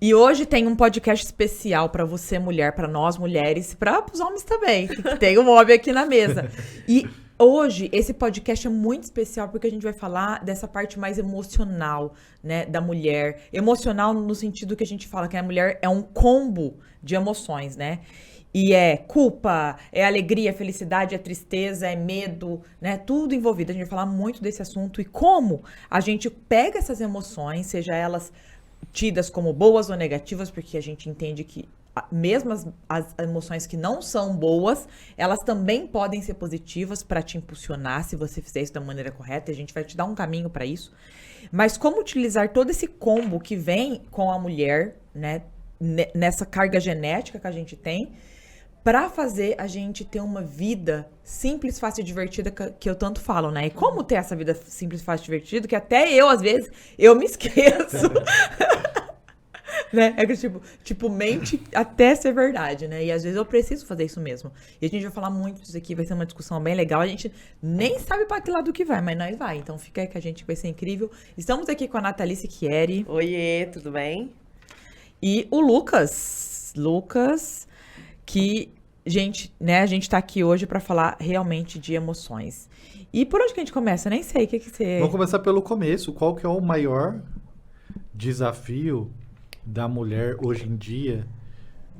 E hoje tem um podcast especial pra você, mulher, pra nós, mulheres, para os homens também. Tem um homem aqui na mesa. E hoje, esse podcast é muito especial porque a gente vai falar dessa parte mais emocional, né, da mulher. Emocional no sentido que a gente fala que a mulher é um combo de emoções, né? E é culpa, é alegria, é felicidade, é tristeza, é medo, né? Tudo envolvido. A gente vai falar muito desse assunto e como a gente pega essas emoções, seja elas tidas como boas ou negativas, porque a gente entende que mesmo as emoções que não são boas, elas também podem ser positivas para te impulsionar se você fizer isso da maneira correta. E a gente vai te dar um caminho para isso. Mas como utilizar todo esse combo que vem com a mulher, né? Nessa carga genética que a gente tem, para fazer a gente ter uma vida simples, fácil e divertida, que eu tanto falo, né? E como ter essa vida simples, fácil e divertida, que até eu, às vezes, eu me esqueço. Né? É que, tipo, mente até ser verdade, né? E às vezes eu preciso fazer isso mesmo. E a gente vai falar muito disso aqui, vai ser uma discussão bem legal. A gente nem sabe para que lado que vai, mas nós vai. Então fica aí que a gente vai ser incrível. Estamos aqui com a Nathalie Siquieri. Oiê, tudo bem? E o Lucas. Lucas, que... Gente, né, a gente tá aqui hoje pra falar realmente de emoções. E por onde que a gente começa? Eu nem sei, o que você... Vamos começar pelo começo. Qual que é o maior desafio da mulher hoje em dia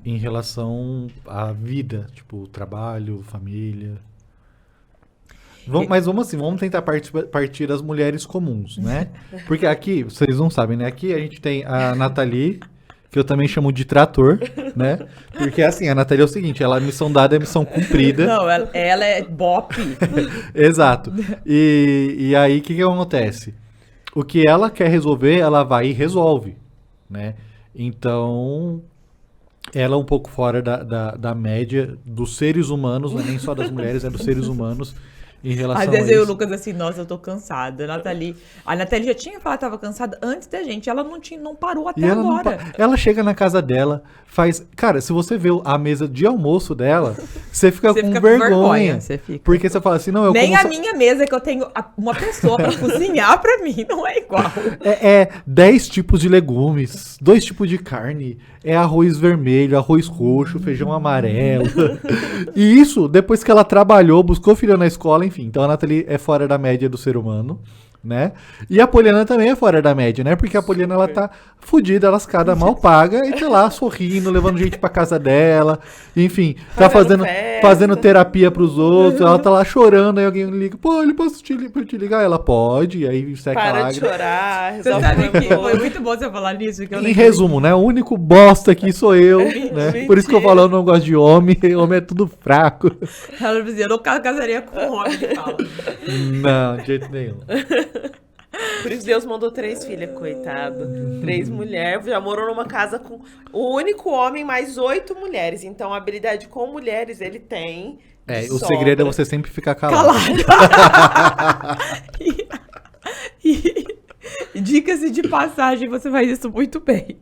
em relação à vida? Tipo, trabalho, família... Mas vamos tentar partir das mulheres comuns, né? Porque aqui, vocês não sabem, né? Aqui a gente tem a Nathalie... que eu também chamo de trator, né? Porque assim, a Nathalie é o seguinte, a missão dada é missão cumprida. Não, ela é bope. Exato. E aí, o que acontece? O que ela quer resolver, ela vai e resolve, né? Então, ela é um pouco fora da média dos seres humanos, não é nem só das mulheres, é dos seres humanos. Em relação Às vezes a eu e o isso. Lucas assim, nossa, eu tô cansada. A Nathalie já tinha falado que tava cansada antes da gente. Ela não parou até agora. Ela chega na casa dela, faz... Cara, se você vê a mesa de almoço dela, você fica com vergonha. Você fica. Porque você fala assim, não, eu nem como a minha mesa, que eu tenho uma pessoa pra cozinhar pra mim, não é igual. É 10 tipos de legumes, 2 tipos de carne, é arroz vermelho, arroz roxo, feijão amarelo. E isso, depois que ela trabalhou, buscou filho na escola, enfim. Então a Nathalie é fora da média do ser humano, né? E a Poliana também é fora da média, né? Porque a Poliana, ela tá fudida, lascada, mal paga, e tá lá sorrindo, levando gente pra casa dela, enfim, tá fazendo terapia pros outros, ela tá lá chorando, aí alguém liga, pô, ele posso te ligar? Ela pode, e aí seca a Para de lágrima. chorar, Você resolve sabe o que problema. foi muito bom você falar nisso. Que eu Em resumo, né? O único bosta aqui sou eu, né? Por isso que eu falo, eu não gosto de homem é tudo fraco. Ela dizia, eu não casaria com um homem que fala. Não, de jeito nenhum. Por isso Deus mandou 3 filhas, coitado. 3 mulheres, já morou numa casa com o único homem mais 8 mulheres. Então a habilidade com mulheres ele tem. O segredo é você sempre ficar calado. E dicas de passagem, você faz isso muito bem.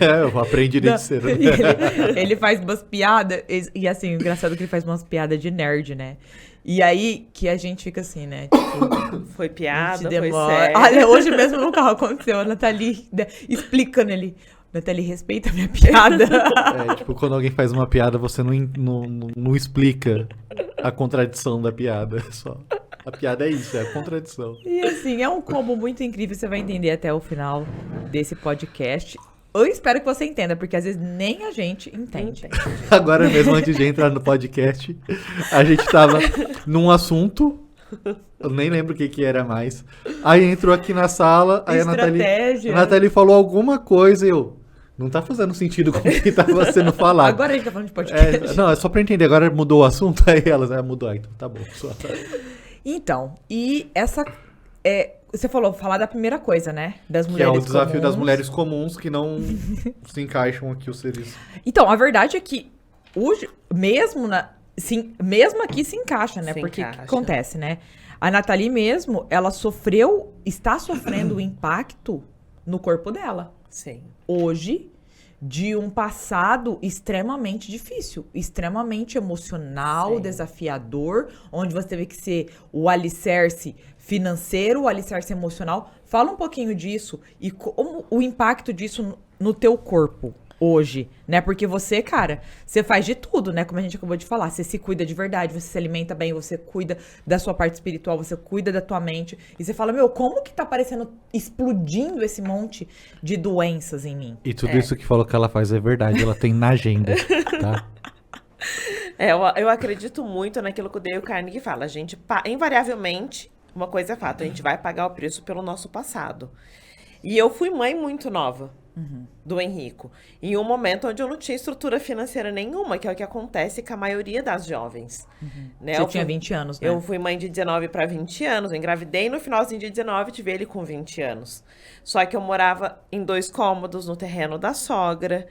Eu aprendi desde cedo. Ele faz umas piadas, e assim, engraçado que ele faz umas piadas de nerd, né? E aí que a gente fica assim, né? Tipo, foi piada, foi sério. Olha, hoje mesmo no carro aconteceu, a Nathalie explicando ele. Nathalie, respeita a minha piada. Tipo, quando alguém faz uma piada, você não explica a contradição da piada. Só. A piada é isso, é a contradição. E assim, é um combo muito incrível, você vai entender até o final desse podcast. Eu espero que você entenda, porque às vezes nem a gente entende. Agora mesmo, antes de entrar no podcast, a gente tava num assunto, eu nem lembro o que era mais. Aí entrou aqui na sala, aí a Nathalie falou alguma coisa e eu... Não tá fazendo sentido com o que tava sendo falado. Agora a gente tá falando de podcast. Não, é só pra entender. Agora mudou o assunto, aí elas... mudou, então tá bom. Então, e essa... você falou, falar da primeira coisa, né? Das mulheres comuns. Que é o desafio comuns. das mulheres comuns que não se encaixam aqui os seres. Então, a verdade é que mesmo aqui se encaixa, né? Porque o que acontece, né? A Nathalie mesmo, ela está sofrendo o impacto no corpo dela. Sim. Hoje, de um passado extremamente difícil, extremamente emocional, Sim. desafiador, onde você teve que ser o alicerce financeiro, o alicerce emocional. Fala um pouquinho disso e como o impacto disso no teu corpo hoje, né? Porque você, cara, você faz de tudo, né? Como a gente acabou de falar, você se cuida de verdade, você se alimenta bem, você cuida da sua parte espiritual, você cuida da tua mente. E você fala, meu, como que tá parecendo explodindo esse monte de doenças em mim? E tudo isso que falou que ela faz é verdade, ela tem na agenda, tá? Eu acredito muito naquilo que o Dale Carnegie fala. A gente, invariavelmente, uma coisa é fato, a gente vai pagar o preço pelo nosso passado. E eu fui mãe muito nova. Do Henrico, em um momento onde eu não tinha estrutura financeira nenhuma, que é o que acontece com a maioria das jovens. Né? Você tinha 20 anos, né? Eu fui mãe de 19 para 20 anos, eu engravidei no finalzinho de 19, tive ele com 20 anos. Só que eu morava em 2 cômodos no terreno da sogra,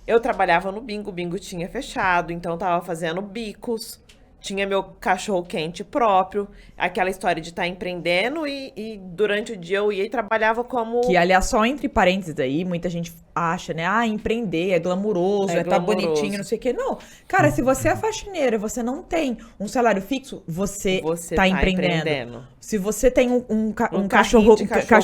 eu trabalhava no bingo, o bingo tinha fechado, então eu tava fazendo bicos, tinha meu cachorro quente próprio, aquela história de estar empreendendo e durante o dia eu ia e trabalhava como... Que, aliás, só entre parênteses aí, muita gente acha, né? Ah, empreender é glamuroso, tá glamuroso. bonitinho, não sei o quê. Não. Cara, se você é faxineira, você não tem um salário fixo, você tá empreendendo. Se você tem um cachorro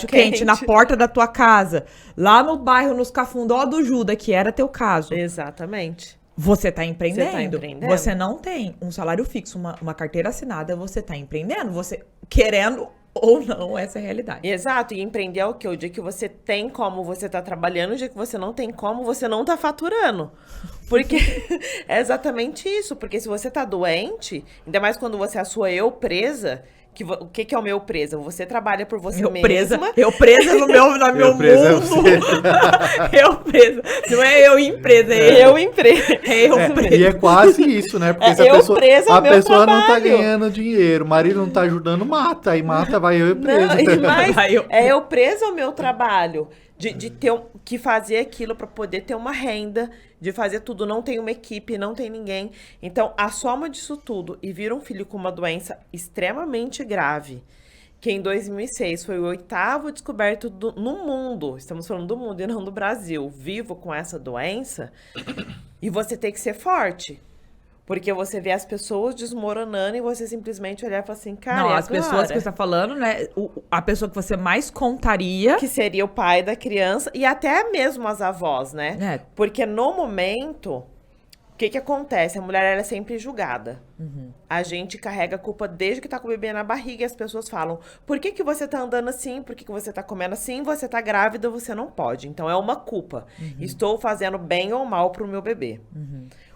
quente na porta da tua casa, lá no bairro, nos Cafundó do Juda, que era teu caso. Exatamente. Você tá empreendendo. Você tá empreendendo. Você não tem um salário fixo, uma carteira assinada, você tá empreendendo. Você querendo ou não, essa é a realidade. Exato, e empreender é o quê? O dia que você tem como você tá trabalhando, o dia que você não tem como, você não tá faturando. Porque é exatamente isso, porque se você tá doente, ainda mais quando você é a sua eu presa, o que é o meu presa? Você trabalha por você mesma. Eu presa no meu mundo. Eu presa. Não é eu empresa, é eu empresa. E é quase isso, né? Porque se a pessoa não tá ganhando dinheiro, o marido não tá ajudando, mata. Aí mata, vai eu presa. É eu presa ao meu trabalho. De ter que fazer aquilo para poder ter uma renda, de fazer tudo, não tem uma equipe, não tem ninguém. Então, a soma disso tudo e vir um filho com uma doença extremamente grave, que em 2006 foi o 8º descoberto no mundo, estamos falando do mundo e não do Brasil, vivo com essa doença, e você tem que ser forte. Porque você vê as pessoas desmoronando e você simplesmente olhar e falar assim, cara, não, as pessoas que você tá falando, né? A pessoa que você mais contaria... Que seria o pai da criança e até mesmo as avós, né? É. Porque no momento, o que acontece? A mulher, ela é sempre julgada. A gente carrega a culpa desde que tá com o bebê na barriga e as pessoas falam, por que você tá andando assim? Por que você tá comendo assim? Você tá grávida, você não pode. Então, é uma culpa. Estou fazendo bem ou mal pro meu bebê.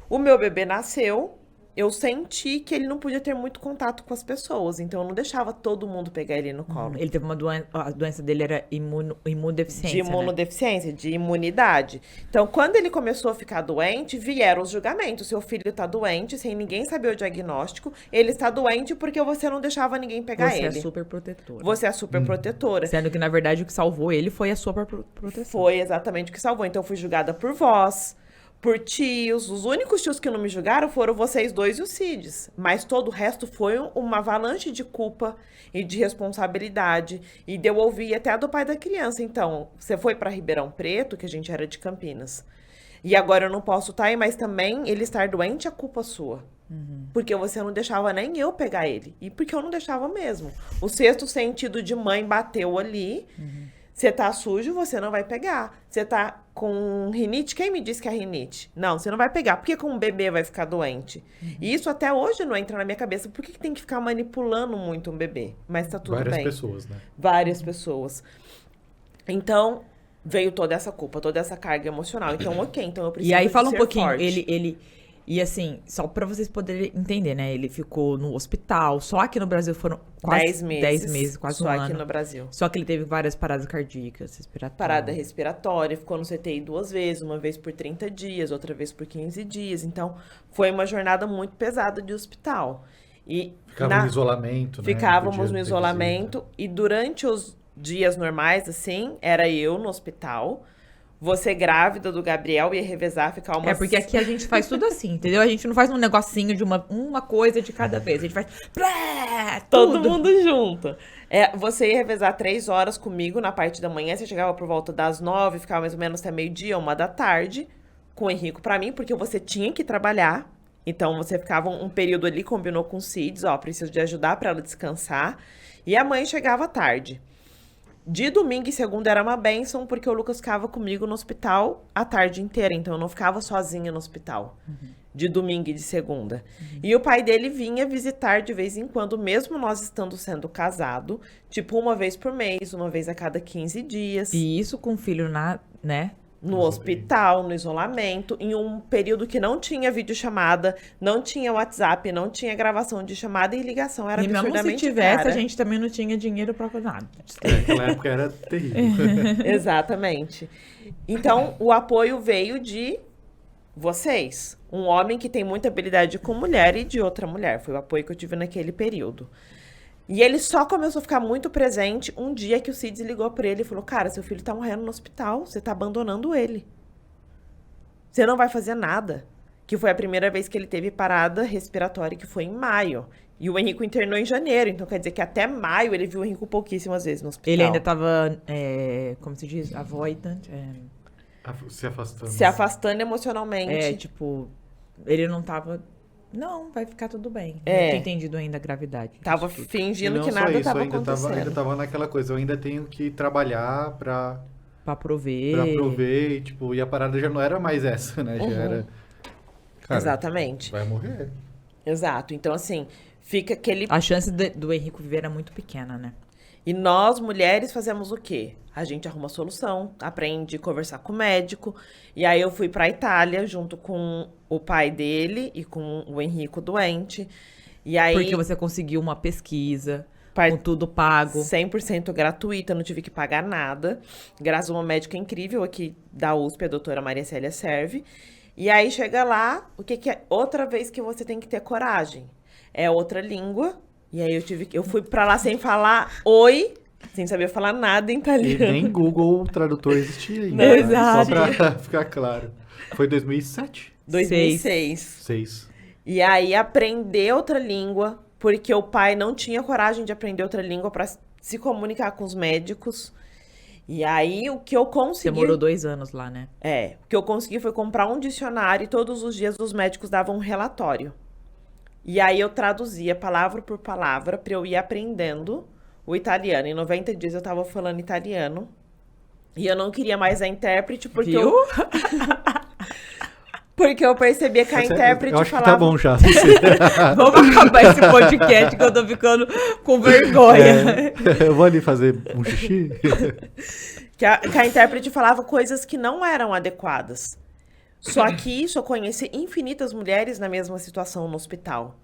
O meu bebê nasceu, eu senti que ele não podia ter muito contato com as pessoas, então eu não deixava todo mundo pegar ele no colo. Ele teve uma doença, a doença dele era imunodeficiência, de imunodeficiência, né? De imunidade. Então, quando ele começou a ficar doente, vieram os julgamentos. Seu filho tá doente, sem ninguém saber o diagnóstico. Ele está doente porque você não deixava ninguém pegar ele. Você é super protetora. Você é super protetora. Sendo que, na verdade, o que salvou ele foi a sua proteção. Foi exatamente o que salvou. Então, eu fui julgada por vós, por tios. Os únicos tios que não me julgaram foram vocês dois e o Cides. Mas todo o resto foi uma avalanche de culpa e de responsabilidade. E de eu ouvir até a do pai da criança. Então, você foi para Ribeirão Preto, que a gente era de Campinas. E agora eu não posso estar aí, mas também ele estar doente é culpa sua. Porque você não deixava nem eu pegar ele. E porque eu não deixava mesmo. O sexto sentido de mãe bateu ali. Você tá sujo, você não vai pegar. Você tá com rinite, quem me disse que é rinite? Não, você não vai pegar. Por que com um bebê vai ficar doente? E isso até hoje não entra na minha cabeça. Por que tem que ficar manipulando muito um bebê? Mas tá tudo bem. Várias pessoas, né? Várias pessoas. Então, veio toda essa culpa, toda essa carga emocional. Então, ok, então eu preciso E aí fala um ser pouquinho, forte. E assim, só pra vocês poderem entender, né? Ele ficou no hospital, só aqui no Brasil foram quase 10 meses. 10 meses, quase só um ano. aqui no Brasil. Só que ele teve várias paradas cardíacas, respiratórias. Parada respiratória, ficou no CTI 2 vezes, uma vez por 30 dias, outra vez por 15 dias. Então, foi uma jornada muito pesada de hospital. E Ficava no isolamento, né? Ficávamos no isolamento. E durante os dias normais, assim, era eu no hospital. Você grávida do Gabriel ia revezar, ficar umas... É, porque aqui a gente faz tudo assim, entendeu? A gente não faz um negocinho de uma coisa de cada vez. A gente faz... Todo tudo. mundo junto. Você ia revezar 3 horas comigo na parte da manhã. Você chegava por volta das 9, ficava mais ou menos até meio-dia, 1h da tarde, com o Henrico pra mim, porque você tinha que trabalhar. Então, você ficava um período ali, combinou com o Cids, preciso de ajudar pra ela descansar. E a mãe chegava à tarde. De domingo e segunda era uma bênção, porque o Lucas ficava comigo no hospital a tarde inteira. Então, eu não ficava sozinha no hospital. De domingo e de segunda. E o pai dele vinha visitar de vez em quando, mesmo nós estando sendo casado. Tipo, uma vez por mês, uma vez a cada 15 dias. E isso com o filho né? No hospital, no isolamento, em um período que não tinha videochamada, não tinha WhatsApp, não tinha gravação de chamada e ligação. Era E mesmo se absurdamente tivesse, cara. a gente também não tinha dinheiro pra nada. Naquela época era terrível. Exatamente. Então, o apoio veio de vocês. Um homem que tem muita habilidade com mulher e de outra mulher. Foi o apoio que eu tive naquele período. E ele só começou a ficar muito presente um dia que o Cids ligou pra ele e falou: cara, seu filho tá morrendo no hospital, você tá abandonando ele. Você não vai fazer nada. Que foi a primeira vez que ele teve parada respiratória, que foi em maio. E o Henrico internou em janeiro, então quer dizer que até maio ele viu o Henrico pouquíssimas vezes no hospital. Ele ainda tava, como se diz, avoidant. Se afastando. Se afastando emocionalmente. Tipo, ele não tava... Não, vai ficar tudo bem. Não tinha entendido ainda a gravidade. Tava E fingindo não que só nada isso, tava ainda acontecendo. ainda tava naquela coisa, eu ainda tenho que trabalhar pra prover. e, tipo, e a parada já não era mais essa, né? Já era... Cara, Exatamente. vai morrer. Exato. Então, assim, fica aquele... A chance do Henrico viver era muito pequena, né? E nós, mulheres, fazemos o quê? A gente arruma solução, aprende a conversar com o médico. E aí eu fui pra Itália junto com o pai dele e com o Henrico doente. E aí, Porque você conseguiu uma pesquisa, com tudo pago. 100% gratuita, não tive que pagar nada. Graças a uma médica incrível aqui da USP, a doutora Maria Célia Serve. E aí chega lá, o que é? Outra vez que você tem que ter coragem. É outra língua. E aí eu fui pra lá sem falar oi, sem saber falar nada em E italiano. nem Google Tradutor existia ainda. Não, né? exato. Só pra ficar claro. Foi 2007? 2006. 6. E aí aprender outra língua, porque o pai não tinha coragem de aprender outra língua pra se comunicar com os médicos. E aí o que eu consegui... Você morou 2 anos lá, né? O que eu consegui foi comprar um dicionário e todos os dias os médicos davam um relatório. E aí eu traduzia palavra por palavra pra eu ir aprendendo o italiano. Em 90 dias eu tava falando italiano. E eu não queria mais a intérprete porque Viu? porque eu percebia que a intérprete Eu acho falava... que tá bom já. Vamos acabar esse podcast que eu tô ficando com vergonha. Eu vou ali fazer um xixi. Que a intérprete falava coisas que não eram adequadas. Só que isso eu conheci infinitas mulheres na mesma situação no hospital.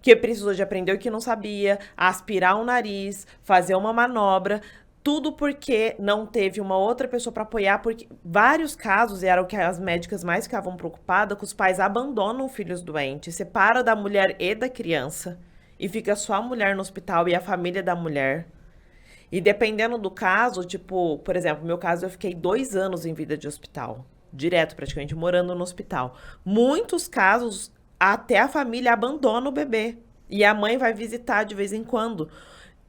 Que precisou de aprender o que não sabia, aspirar o nariz, fazer uma manobra, tudo porque não teve uma outra pessoa para apoiar, porque vários casos, e era o que as médicas mais ficavam preocupadas, que os pais abandonam filhos doentes, separam da mulher e da criança, e fica só a mulher no hospital e a família da mulher. E dependendo do caso, tipo, por exemplo, no meu caso eu fiquei 2 anos em vida de hospital. Direto, praticamente, morando no hospital. Muitos casos, até a família abandona o bebê. E a mãe vai visitar de vez em quando.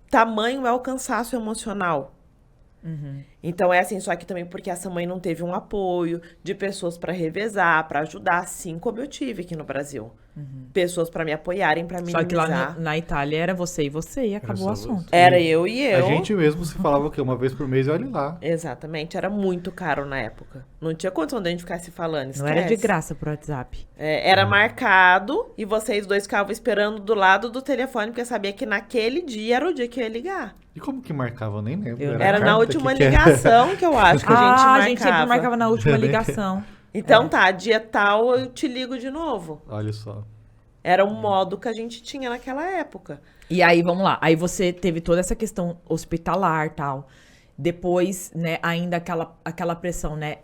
Tamanho é o cansaço emocional. Então é assim, só que também porque essa mãe não teve um apoio de pessoas para revezar, para ajudar, assim como eu tive aqui no Brasil. Pessoas para me apoiarem, para minimizar. Só que lá na Itália era você e acabou o Era só assunto. você. Era eu e eu. A gente mesmo se falava o quê? Uma vez por mês, olha lá. Exatamente, era muito caro na época. Não tinha condição de a gente ficar se falando, Não era de esquece. graça pro WhatsApp. Era marcado e vocês dois ficavam esperando do lado do telefone, porque sabia que naquele dia era o dia que eu ia ligar. E como que marcava? Eu nem lembro. Era na carta? última Que ligação que eu acho que a gente marcava. A gente sempre marcava na última ligação. Então tá, dia tal eu te ligo de novo. Olha só. Era um modo que a gente tinha naquela época. E aí, vamos lá. Aí você teve toda essa questão hospitalar e tal. Depois, né, ainda aquela pressão, né?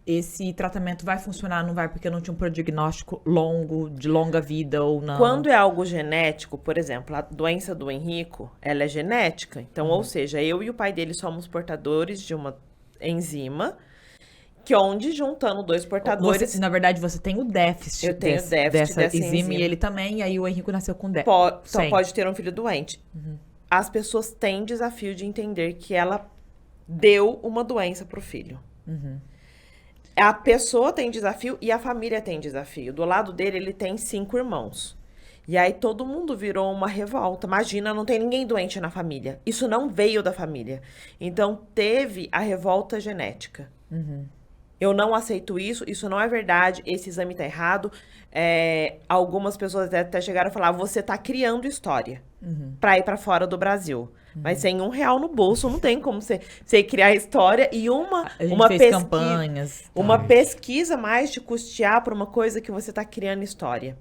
Esse tratamento vai funcionar, não vai? Porque eu não tinha um prognóstico de longa vida ou não. Quando é algo genético, por exemplo, a doença do Henrico, ela é genética. Então, ou seja, eu e o pai dele somos portadores de uma enzima. Que onde, juntando 2 portadores... Na verdade, você tem o déficit. Eu tenho déficit dessa enzima. E ele também, e aí o Henrico nasceu com déficit. Só pode ter um filho doente. As pessoas têm desafio de entender que ela deu uma doença pro filho. A pessoa tem desafio e a família tem desafio. Do lado dele, ele tem 5 irmãos. E aí todo mundo virou uma revolta. Imagina, não tem ninguém doente na família. Isso não veio da família. Então, teve a revolta genética. Eu não aceito isso não é verdade, esse exame tá errado. Algumas pessoas até chegaram a falar, você tá criando história pra ir pra fora do Brasil. Mas sem R$1 no bolso, não tem como você criar história e uma fez campanhas. Uma pesquisa mais de custear por uma coisa que você tá criando história.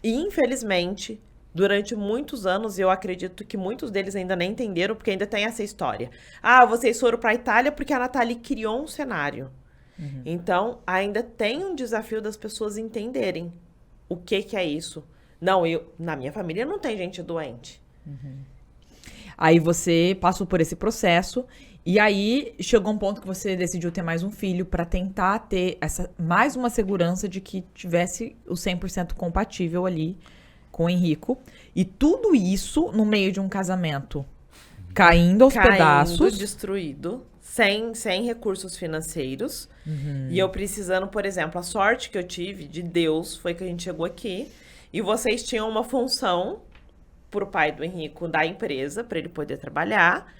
E, infelizmente, durante muitos anos, eu acredito que muitos deles ainda nem entenderam, porque ainda tem essa história. Ah, vocês foram pra Itália porque a Nathalie criou um cenário. Então, ainda tem um desafio das pessoas entenderem o que é isso. Não, na minha família não tem gente doente. Aí você passou por esse processo e aí chegou um ponto que você decidiu ter mais um filho para tentar ter mais uma segurança de que tivesse o 100% compatível ali com o Henrico. E tudo isso no meio de um casamento caindo aos pedaços. Destruído. Sem recursos financeiros. E eu precisando, por exemplo, a sorte que eu tive de Deus foi que a gente chegou aqui e vocês tinham uma função pro pai do Henrico da empresa, para ele poder trabalhar.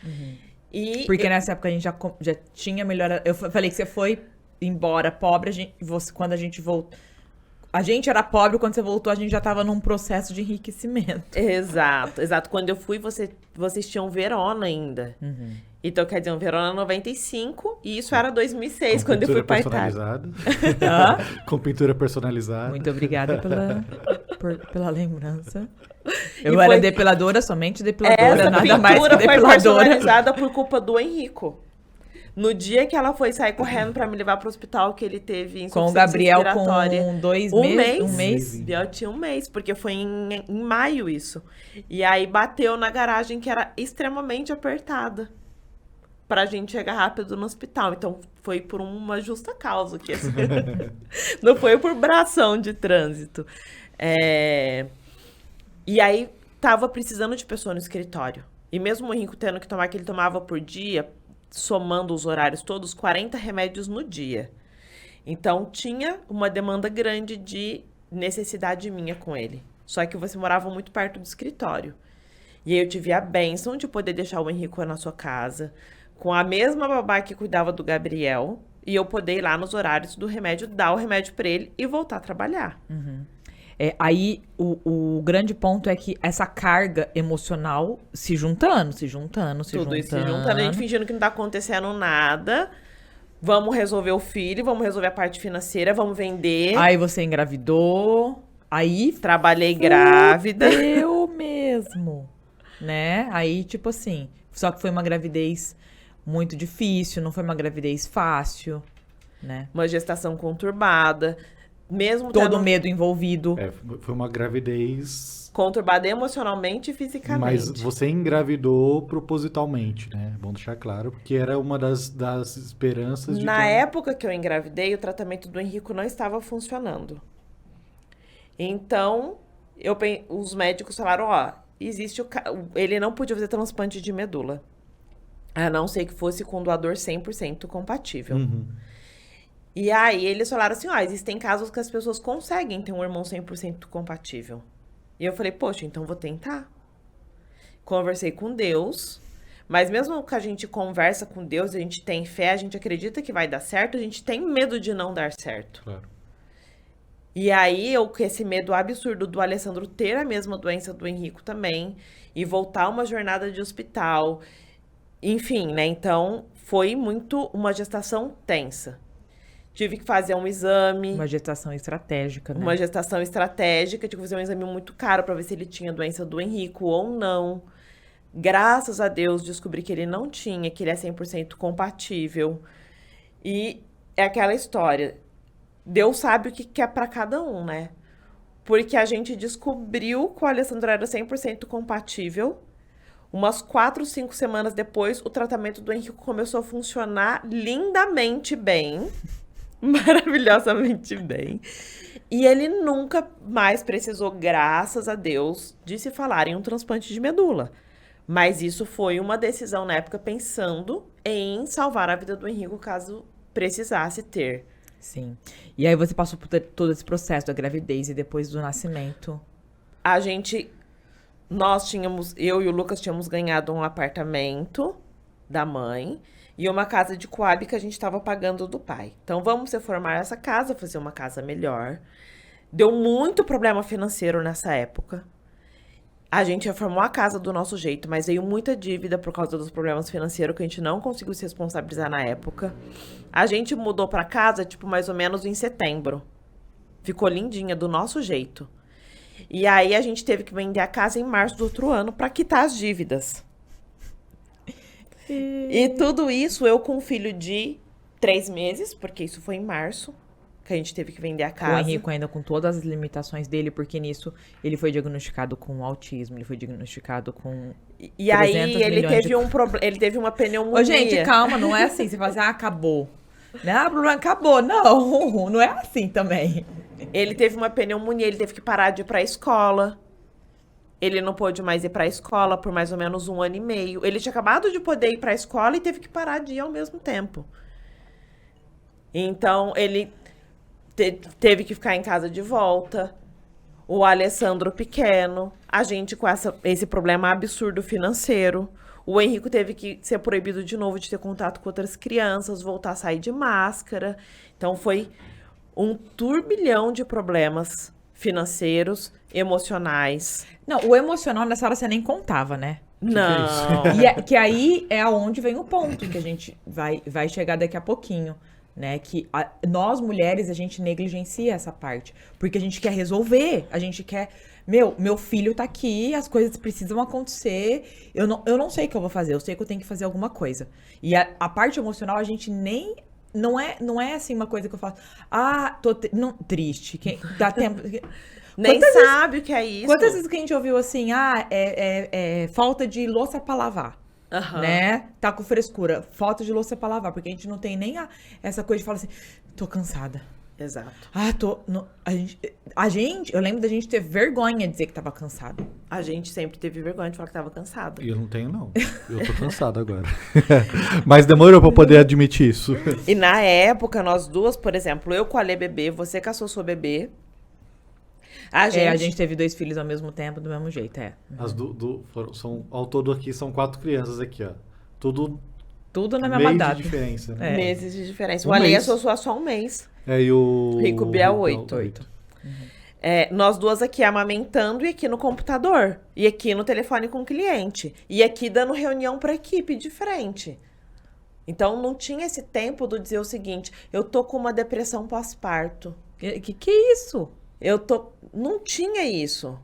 Porque nessa época a gente já tinha melhorado. Eu falei que você foi embora pobre, quando a gente voltou. A gente era pobre, quando você voltou, a gente já tava num processo de enriquecimento. Exato. Quando eu fui, vocês tinham Verona ainda. Então, quer dizer, um Verona 95, e isso era 2006, quando eu fui pra Itália. Com pintura personalizada. Muito obrigada pela lembrança. Eu era depiladora, somente depiladora, nada mais que depiladora. Essa pintura foi personalizada por culpa do Henrico. No dia que ela foi sair correndo pra me levar pro hospital, que ele teve insuficiência com o Gabriel respiratória. Com 2 meses? Um mês? Eu tinha 1 mês, porque foi em maio isso. E aí bateu na garagem que era extremamente apertada pra gente chegar rápido no hospital. Então, foi por uma justa causa. Não foi por bração de trânsito. E aí, tava precisando de pessoa no escritório. E mesmo o Henrico tendo que tomar que ele tomava por dia, somando os horários todos, 40 remédios no dia. Então, tinha uma demanda grande de necessidade minha com ele. Só que você morava muito perto do escritório. E aí, eu tive a bênção de poder deixar o Henrico na sua casa, com a mesma babá que cuidava do Gabriel, e eu poder ir lá nos horários do remédio, dar o remédio pra ele e voltar a trabalhar. Aí, o grande ponto é que essa carga emocional se juntando. Tudo isso se juntando, a gente fingindo que não tá acontecendo nada. Vamos resolver o filho, vamos resolver a parte financeira, vamos vender. Aí você engravidou, aí... Trabalhei grávida. Eu mesmo, né? Aí, tipo assim, só que foi uma gravidez muito difícil, não foi uma gravidez fácil, né? Uma gestação conturbada. Mesmo todo medo envolvido. Foi uma gravidez... conturbada emocionalmente e fisicamente. Mas você engravidou propositalmente, né? Bom deixar claro, porque era uma das esperanças de... Na época que eu engravidei, o tratamento do Henrico não estava funcionando. Então, os médicos falaram, ele não podia fazer transplante de medula. A não ser que fosse com doador 100% compatível. E aí, eles falaram assim, existem casos que as pessoas conseguem ter um irmão 100% compatível. E eu falei, poxa, então vou tentar. Conversei com Deus, mas mesmo que a gente conversa com Deus, a gente tem fé, a gente acredita que vai dar certo, a gente tem medo de não dar certo. Claro. E aí, com esse medo absurdo do Alessandro ter a mesma doença do Henrico também, e voltar uma jornada de hospital, enfim, né? Então, foi uma gestação tensa. Tive que fazer um exame. Uma gestação estratégica, né? Uma gestação estratégica. Tive que fazer um exame muito caro para ver se ele tinha doença do Henrico ou não. Graças a Deus, descobri que ele não tinha, que ele é 100% compatível. E é aquela história. Deus sabe o que é para cada um, né? Porque a gente descobriu que o Alessandro era 100% compatível. Umas 4, 5 semanas depois, o tratamento do Henrico começou a funcionar lindamente bem. maravilhosamente bem. E ele nunca mais precisou, graças a Deus, de se falar em um transplante de medula. Mas isso foi uma decisão na época pensando em salvar a vida do Henrico caso precisasse ter. Sim. E aí você passou por todo esse processo da gravidez e depois do nascimento. Eu e o Lucas tínhamos ganhado um apartamento da mãe e uma casa de Coab que a gente estava pagando do pai. Então vamos reformar essa casa, fazer uma casa melhor. Deu muito problema financeiro nessa época. A gente reformou a casa do nosso jeito, mas veio muita dívida por causa dos problemas financeiros que a gente não conseguiu se responsabilizar na época. A gente mudou pra casa, mais ou menos em setembro. Ficou lindinha, do nosso jeito. E aí a gente teve que vender a casa em março do outro ano pra quitar as dívidas. E tudo isso eu com um filho de 3 meses, porque isso foi em março. Que a gente teve que vender a casa. O Henrico ainda com todas as limitações dele, porque nisso ele foi diagnosticado com autismo, ele foi diagnosticado com E aí ele teve uma pneumonia. Ô, gente, calma, não é assim, você fala assim, acabou. Não, o problema acabou. Não, não é assim também. Ele teve uma pneumonia, ele teve que parar de ir pra escola. Ele não pôde mais ir pra escola por mais ou menos 1 ano e meio. Ele tinha acabado de poder ir pra escola e teve que parar de ir ao mesmo tempo. Então, ele teve que ficar em casa de volta. O Alessandro pequeno. A gente com esse problema absurdo financeiro. O Henrico teve que ser proibido de novo de ter contato com outras crianças, voltar a sair de máscara. Então, foi um turbilhão de problemas financeiros, emocionais. Não, o emocional nessa hora você nem contava, né? Não. Que aí é aonde vem o ponto que a gente vai chegar daqui a pouquinho, né? Que nós mulheres, a gente negligencia essa parte. Porque a gente quer resolver, a gente quer... Meu filho tá aqui, as coisas precisam acontecer, eu não sei o que eu vou fazer, eu sei que eu tenho que fazer alguma coisa. E a parte emocional, a gente nem... Não é assim uma coisa que eu faço. Tô triste. Dá tempo... Nem sabe o que é isso. Quantas vezes que a gente ouviu assim, é falta de louça pra lavar, né? Tá com frescura, falta de louça pra lavar, porque a gente não tem nem essa coisa de falar assim, tô cansada. Exato. Eu lembro da gente ter vergonha de dizer que tava cansado. A gente sempre teve vergonha de falar que tava cansado. E eu não tenho, não. Eu tô cansado agora. Mas demorou pra eu poder admitir isso. E na época, nós duas, por exemplo, eu com a Lê bebê, você com a Sossô bebê. A gente teve 2 filhos ao mesmo tempo, do mesmo jeito, As ao todo aqui, são 4 crianças aqui, ó. Tudo na mesma data. De diferença. Né? Meses de diferença. Um o Ale e a mês. Sossô só 1 mês. E o Rico Biel 8. Uhum. Nós duas aqui amamentando e aqui no computador. E aqui no telefone com o cliente. E aqui dando reunião pra equipe de frente. Então não tinha esse tempo de dizer o seguinte, eu tô com uma depressão pós-parto. Que é isso? Não tinha isso.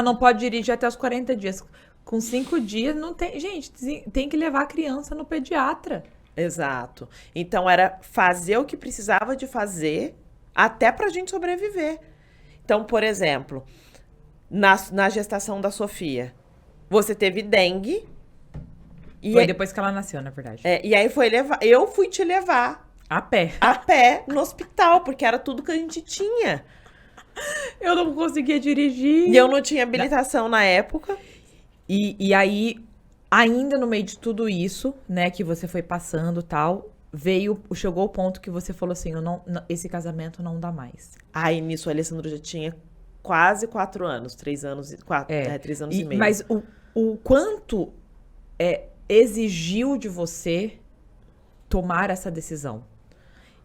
Não pode dirigir até os 40 dias. Com 5 dias, não tem... Gente, tem que levar a criança no pediatra. Exato. Então, era fazer o que precisava de fazer até pra gente sobreviver. Então, por exemplo, na gestação da Sofia, você teve dengue. Foi depois que ela nasceu, na verdade. E aí eu fui te levar. A pé. A pé no hospital, porque era tudo que a gente tinha. Eu não conseguia dirigir. E eu não tinha habilitação na época. E aí, ainda no meio de tudo isso, né, que você foi passando e tal, chegou o ponto que você falou assim, esse casamento não dá mais. Aí, nisso, o Alessandro já tinha quase 4 anos, 3 anos e meio. Mas o quanto exigiu de você tomar essa decisão?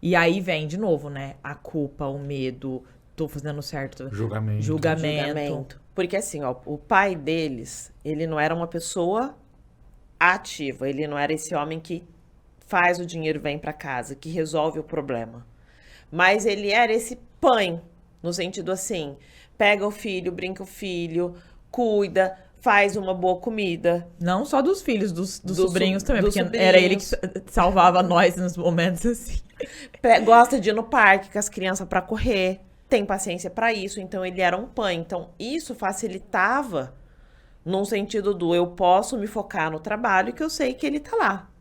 E aí vem, de novo, né, a culpa, o medo... Tô fazendo certo. Julgamento. Porque assim, o pai deles, ele não era uma pessoa ativa. Ele não era esse homem que faz o dinheiro e vem pra casa, que resolve o problema. Mas ele era esse pai, no sentido assim, pega o filho, brinca o filho, cuida, faz uma boa comida. Não só dos filhos, dos sobrinhos também, porque era ele que salvava nós nos momentos assim. Gosta de ir no parque com as crianças pra correr. Tem paciência pra isso, então ele era um pai. Então, isso facilitava num sentido eu posso me focar no trabalho que eu sei que ele tá lá.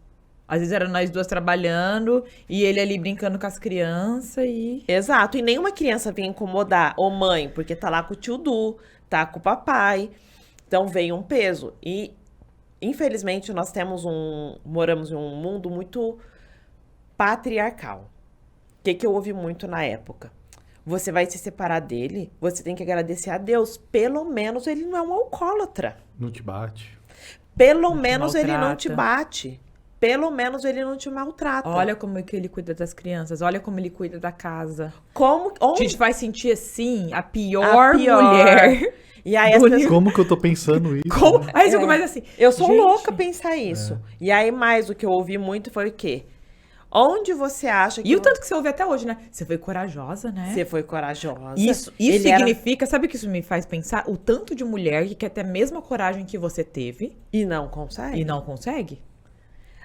Às vezes era nós duas trabalhando e ele ali brincando com as crianças e... Exato, e nenhuma criança vinha incomodar ô mãe, porque tá lá com o tio Du, tá com o papai. Então veio um peso. E, infelizmente, nós moramos em um mundo muito patriarcal. O que eu ouvi muito na época? Você vai se separar dele, você tem que agradecer a Deus. Pelo menos ele não é um alcoólatra. Não te bate. Pelo Não te menos ele não te maltrata. bate. Pelo menos ele não te maltrata. Olha como é que ele cuida das crianças, olha como ele cuida da casa. Como... A onde- gente vai sentir, assim, a pior pior. mulher. E aí as do pessoas... Como que eu tô pensando isso? Como? né? Aí você começa assim... Eu sou gente, louca pensar isso. E aí, mais o que eu ouvi muito foi o quê? Onde você acha que E o tanto que você ouve até hoje, né? Você foi corajosa, né? você foi corajosa? Isso Ele era- significa... Sabe o que isso me faz pensar? O tanto de mulher que quer ter a mesma coragem que você teve E não consegue. e não consegue.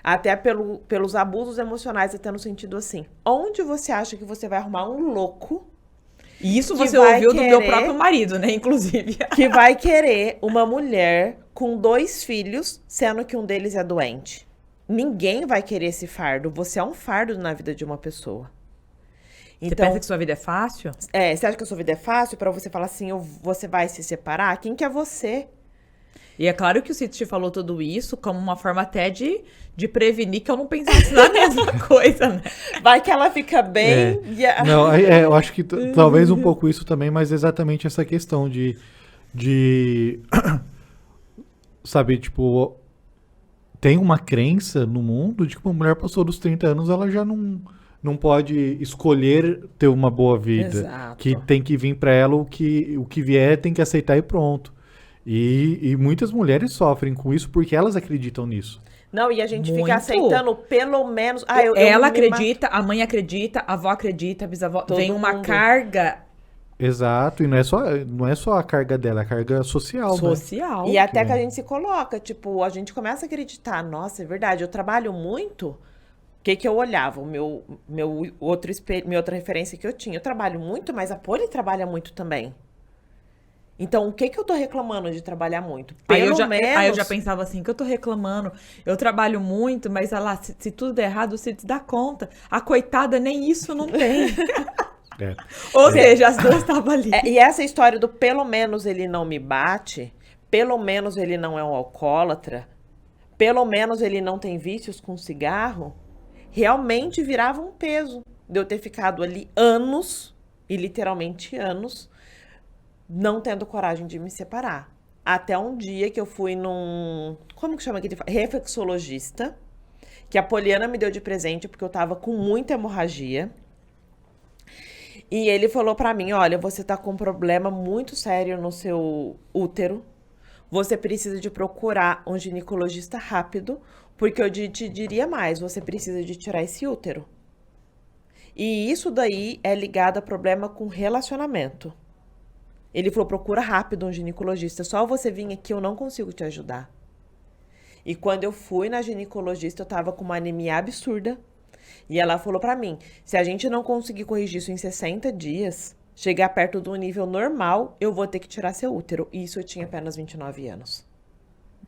Até pelos abusos emocionais, até no sentido assim. Onde você acha que você vai arrumar um louco E isso Que você vai ouviu do meu querer- próprio marido, né? Inclusive. que vai querer uma mulher com 2 filhos, sendo que um deles é doente? Ninguém vai querer esse fardo. Você é um fardo na vida de uma pessoa. Você Então, pensa que sua vida é fácil? você acha que a sua vida é fácil pra você falar assim, você vai se separar? Quem que é você? E é claro que o Cid te falou tudo isso como uma forma até de prevenir que eu não pensasse na mesma coisa, né? Vai que ela fica bem. e a- Não, eu acho que talvez um pouco isso também, mas exatamente essa questão de sabe, tipo, tem uma crença no mundo de que uma mulher passou dos 30 anos, ela já não pode escolher ter uma boa vida. Exato. Que tem que vir pra ela o que vier, tem que aceitar e pronto. E muitas mulheres sofrem com isso porque elas acreditam nisso. Não, e a gente Muito. fica aceitando pelo menos. Eu Ela me ma- acredita, a mãe acredita, a avó acredita, a bisavó. Todo Vem uma mundo. carga Exato, e não é só a carga dela, é a carga social, né? social. E até que a gente se coloca, tipo, a gente começa a acreditar, nossa, é verdade, eu trabalho muito. O que eu olhava? Minha outra referência que eu tinha. Eu trabalho muito, mas a Poli trabalha muito também. Então, o que eu tô reclamando de trabalhar muito? Aí eu, Pelo já, menos... aí eu já pensava assim, que eu tô reclamando, eu trabalho muito, mas olha lá, se tudo der errado, você se dá conta. A coitada nem isso não tem. É. Ou seja, as duas estavam ali. E essa história do pelo menos ele não me bate, pelo menos ele não é um alcoólatra, pelo menos ele não tem vícios com cigarro, realmente virava um peso de eu ter ficado ali anos, e literalmente anos, não tendo coragem de me separar. Até um dia que eu fui num... Como que chama aquele? Reflexologista, que a Poliana me deu de presente porque eu tava com muita hemorragia. E ele falou pra mim, olha, você tá com um problema muito sério no seu útero. Você precisa de procurar um ginecologista rápido, porque eu te diria mais, você precisa de tirar esse útero. E isso daí é ligado a problema com relacionamento. Ele falou, procura rápido um ginecologista, só você vir aqui eu não consigo te ajudar. E quando eu fui na ginecologista, eu tava com uma anemia absurda. E ela falou pra mim, se a gente não conseguir corrigir isso em 60 dias, chegar perto do nível normal, eu vou ter que tirar seu útero. E isso eu tinha apenas 29 anos.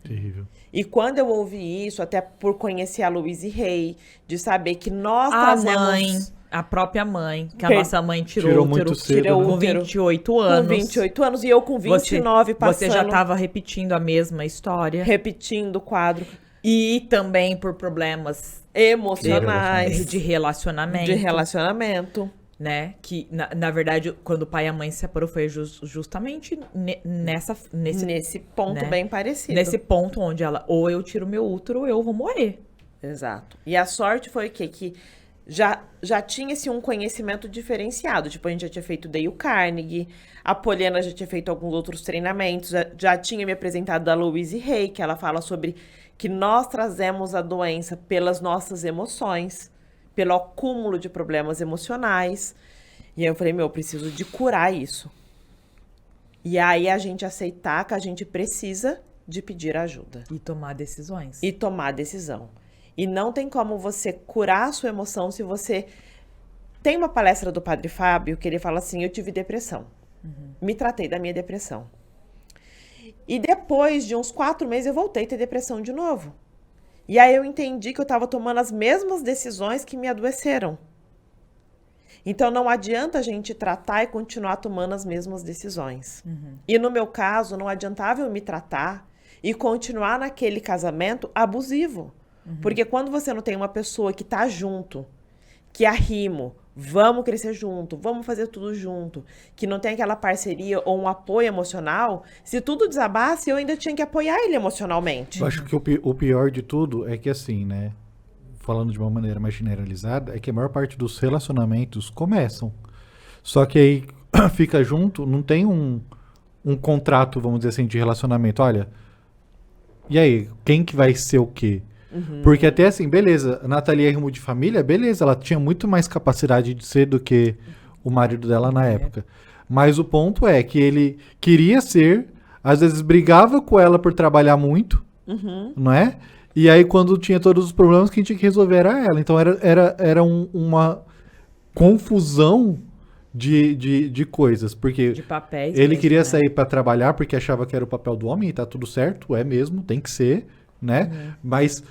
Terrível. E quando eu ouvi isso, até por conhecer a Louise Hay, de saber que nós A trazemos... mãe, a própria mãe, que a Per- nossa mãe tirou Tirou o útero, muito cedo, tirou né? o com útero 28 anos. Com 28 anos e eu com 29 passando, Você já estava repetindo a mesma história. repetindo o quadro. E também por problemas Emocionais, de relacionamento. de relacionamento. Né? Que, na verdade, quando o pai e a mãe se separou, foi justamente Nesse ponto né? bem parecido. nesse ponto onde ela, ou eu tiro meu útero, ou eu vou morrer. Exato. E a sorte foi o quê? Que já tinha-se um conhecimento diferenciado. Tipo, a gente já tinha feito Dale Carnegie, a Poliana já tinha feito alguns outros treinamentos, já tinha me apresentado da Louise Hay, que ela fala sobre que nós trazemos a doença pelas nossas emoções, pelo acúmulo de problemas emocionais. E aí eu falei, eu preciso de curar isso. E aí a gente aceitar que a gente precisa de pedir ajuda. E tomar decisões. E tomar decisão. E não tem como você curar a sua emoção se você... Tem uma palestra do Padre Fábio que ele fala assim, eu tive depressão. Me tratei da minha depressão. E depois de uns 4 meses eu voltei a ter depressão de novo. E aí eu entendi que eu estava tomando as mesmas decisões que me adoeceram. Então não adianta a gente tratar e continuar tomando as mesmas decisões. E no meu caso, não adiantava eu me tratar e continuar naquele casamento abusivo. Porque quando você não tem uma pessoa que tá junto, que arrimo, vamos crescer junto, vamos fazer tudo junto, que não tem aquela parceria ou um apoio emocional, se tudo desabasse, eu ainda tinha que apoiar ele emocionalmente. Eu acho que o pior de tudo é que assim, né? Falando de uma maneira mais generalizada, é que a maior parte dos relacionamentos começam. Só que aí fica junto, não tem um contrato, vamos dizer assim, de relacionamento. Olha, e aí, quem que vai ser o quê? Porque até assim, beleza, a Nathalie é rumo de família, beleza, ela tinha muito mais capacidade de ser do que o marido dela na época. Mas o ponto é que ele queria ser, às vezes brigava com ela por trabalhar muito, não é? E aí, quando tinha todos os problemas, quem tinha que resolver era ela. Então, era uma confusão de coisas. Porque De papéis ele mesmo, queria né? sair para trabalhar porque achava que era o papel do homem, e tá tudo certo, é mesmo, tem que ser, né? Mas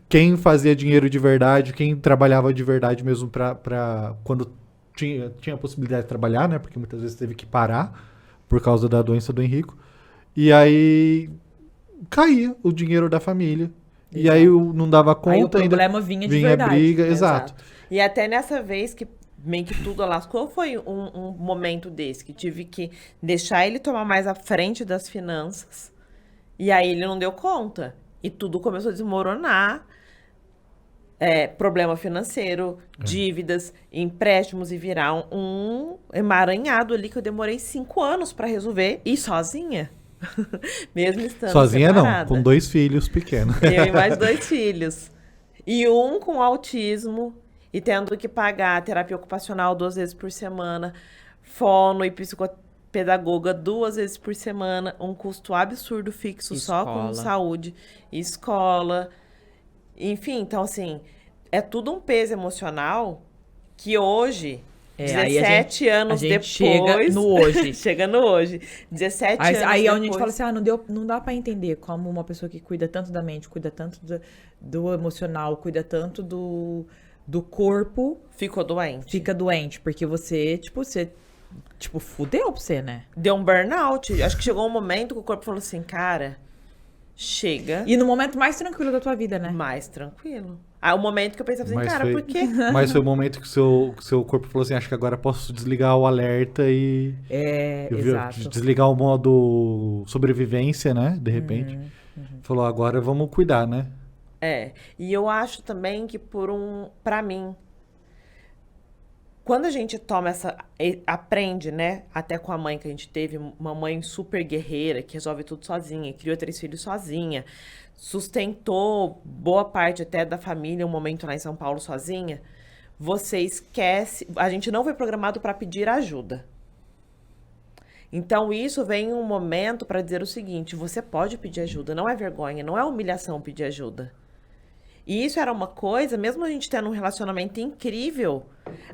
quem fazia dinheiro de verdade, quem trabalhava de verdade mesmo pra quando tinha a possibilidade de trabalhar, né? Porque muitas vezes teve que parar por causa da doença do Henrico. E aí caía o dinheiro da família. E aí não dava conta, Aí o problema ainda vinha de verdade. briga, exato. E até nessa vez que meio que tudo lascou, foi um momento desse, que tive que deixar ele tomar mais à frente das finanças. E aí ele não deu conta. E tudo começou a desmoronar. Problema financeiro, dívidas, empréstimos, e virar um emaranhado ali que eu demorei 5 anos pra resolver, e sozinha. Mesmo estando Sozinha separada. não, com 2 filhos pequenos. Eu e mais 2 filhos. E um com autismo e tendo que pagar terapia ocupacional 2 vezes por semana, fono e psicopedagoga 2 vezes por semana, um custo absurdo fixo só com Escola. saúde, escola. Enfim, então assim, é tudo um peso emocional que hoje, Aí 17 anos a gente depois... chega no hoje. Chega no hoje. 17 anos Aí depois... onde a gente fala assim, não dá pra entender como uma pessoa que cuida tanto da mente, cuida tanto do emocional, cuida tanto do corpo, Ficou doente. fica doente. Porque você fudeu pra você, né? Deu um burnout. Acho que chegou um momento que o corpo falou assim, cara, chega E no momento mais tranquilo da tua vida, né? mais tranquilo. Aí o momento que eu pensei assim, Mas cara, foi- por quê? Mas foi o momento que o seu corpo falou assim, acho que agora posso desligar o alerta e Exato. desligar o modo sobrevivência, né? De repente. Falou, agora vamos cuidar, né? E eu acho também que pra mim, quando a gente aprende, né, até com a mãe que a gente teve, uma mãe super guerreira, que resolve tudo sozinha, criou 3 filhos sozinha, sustentou boa parte até da família, um momento lá em São Paulo sozinha, você esquece, a gente não foi programado para pedir ajuda. Então isso vem um momento para dizer o seguinte, você pode pedir ajuda, não é vergonha, não é humilhação pedir ajuda. E isso era uma coisa, mesmo a gente tendo um relacionamento incrível,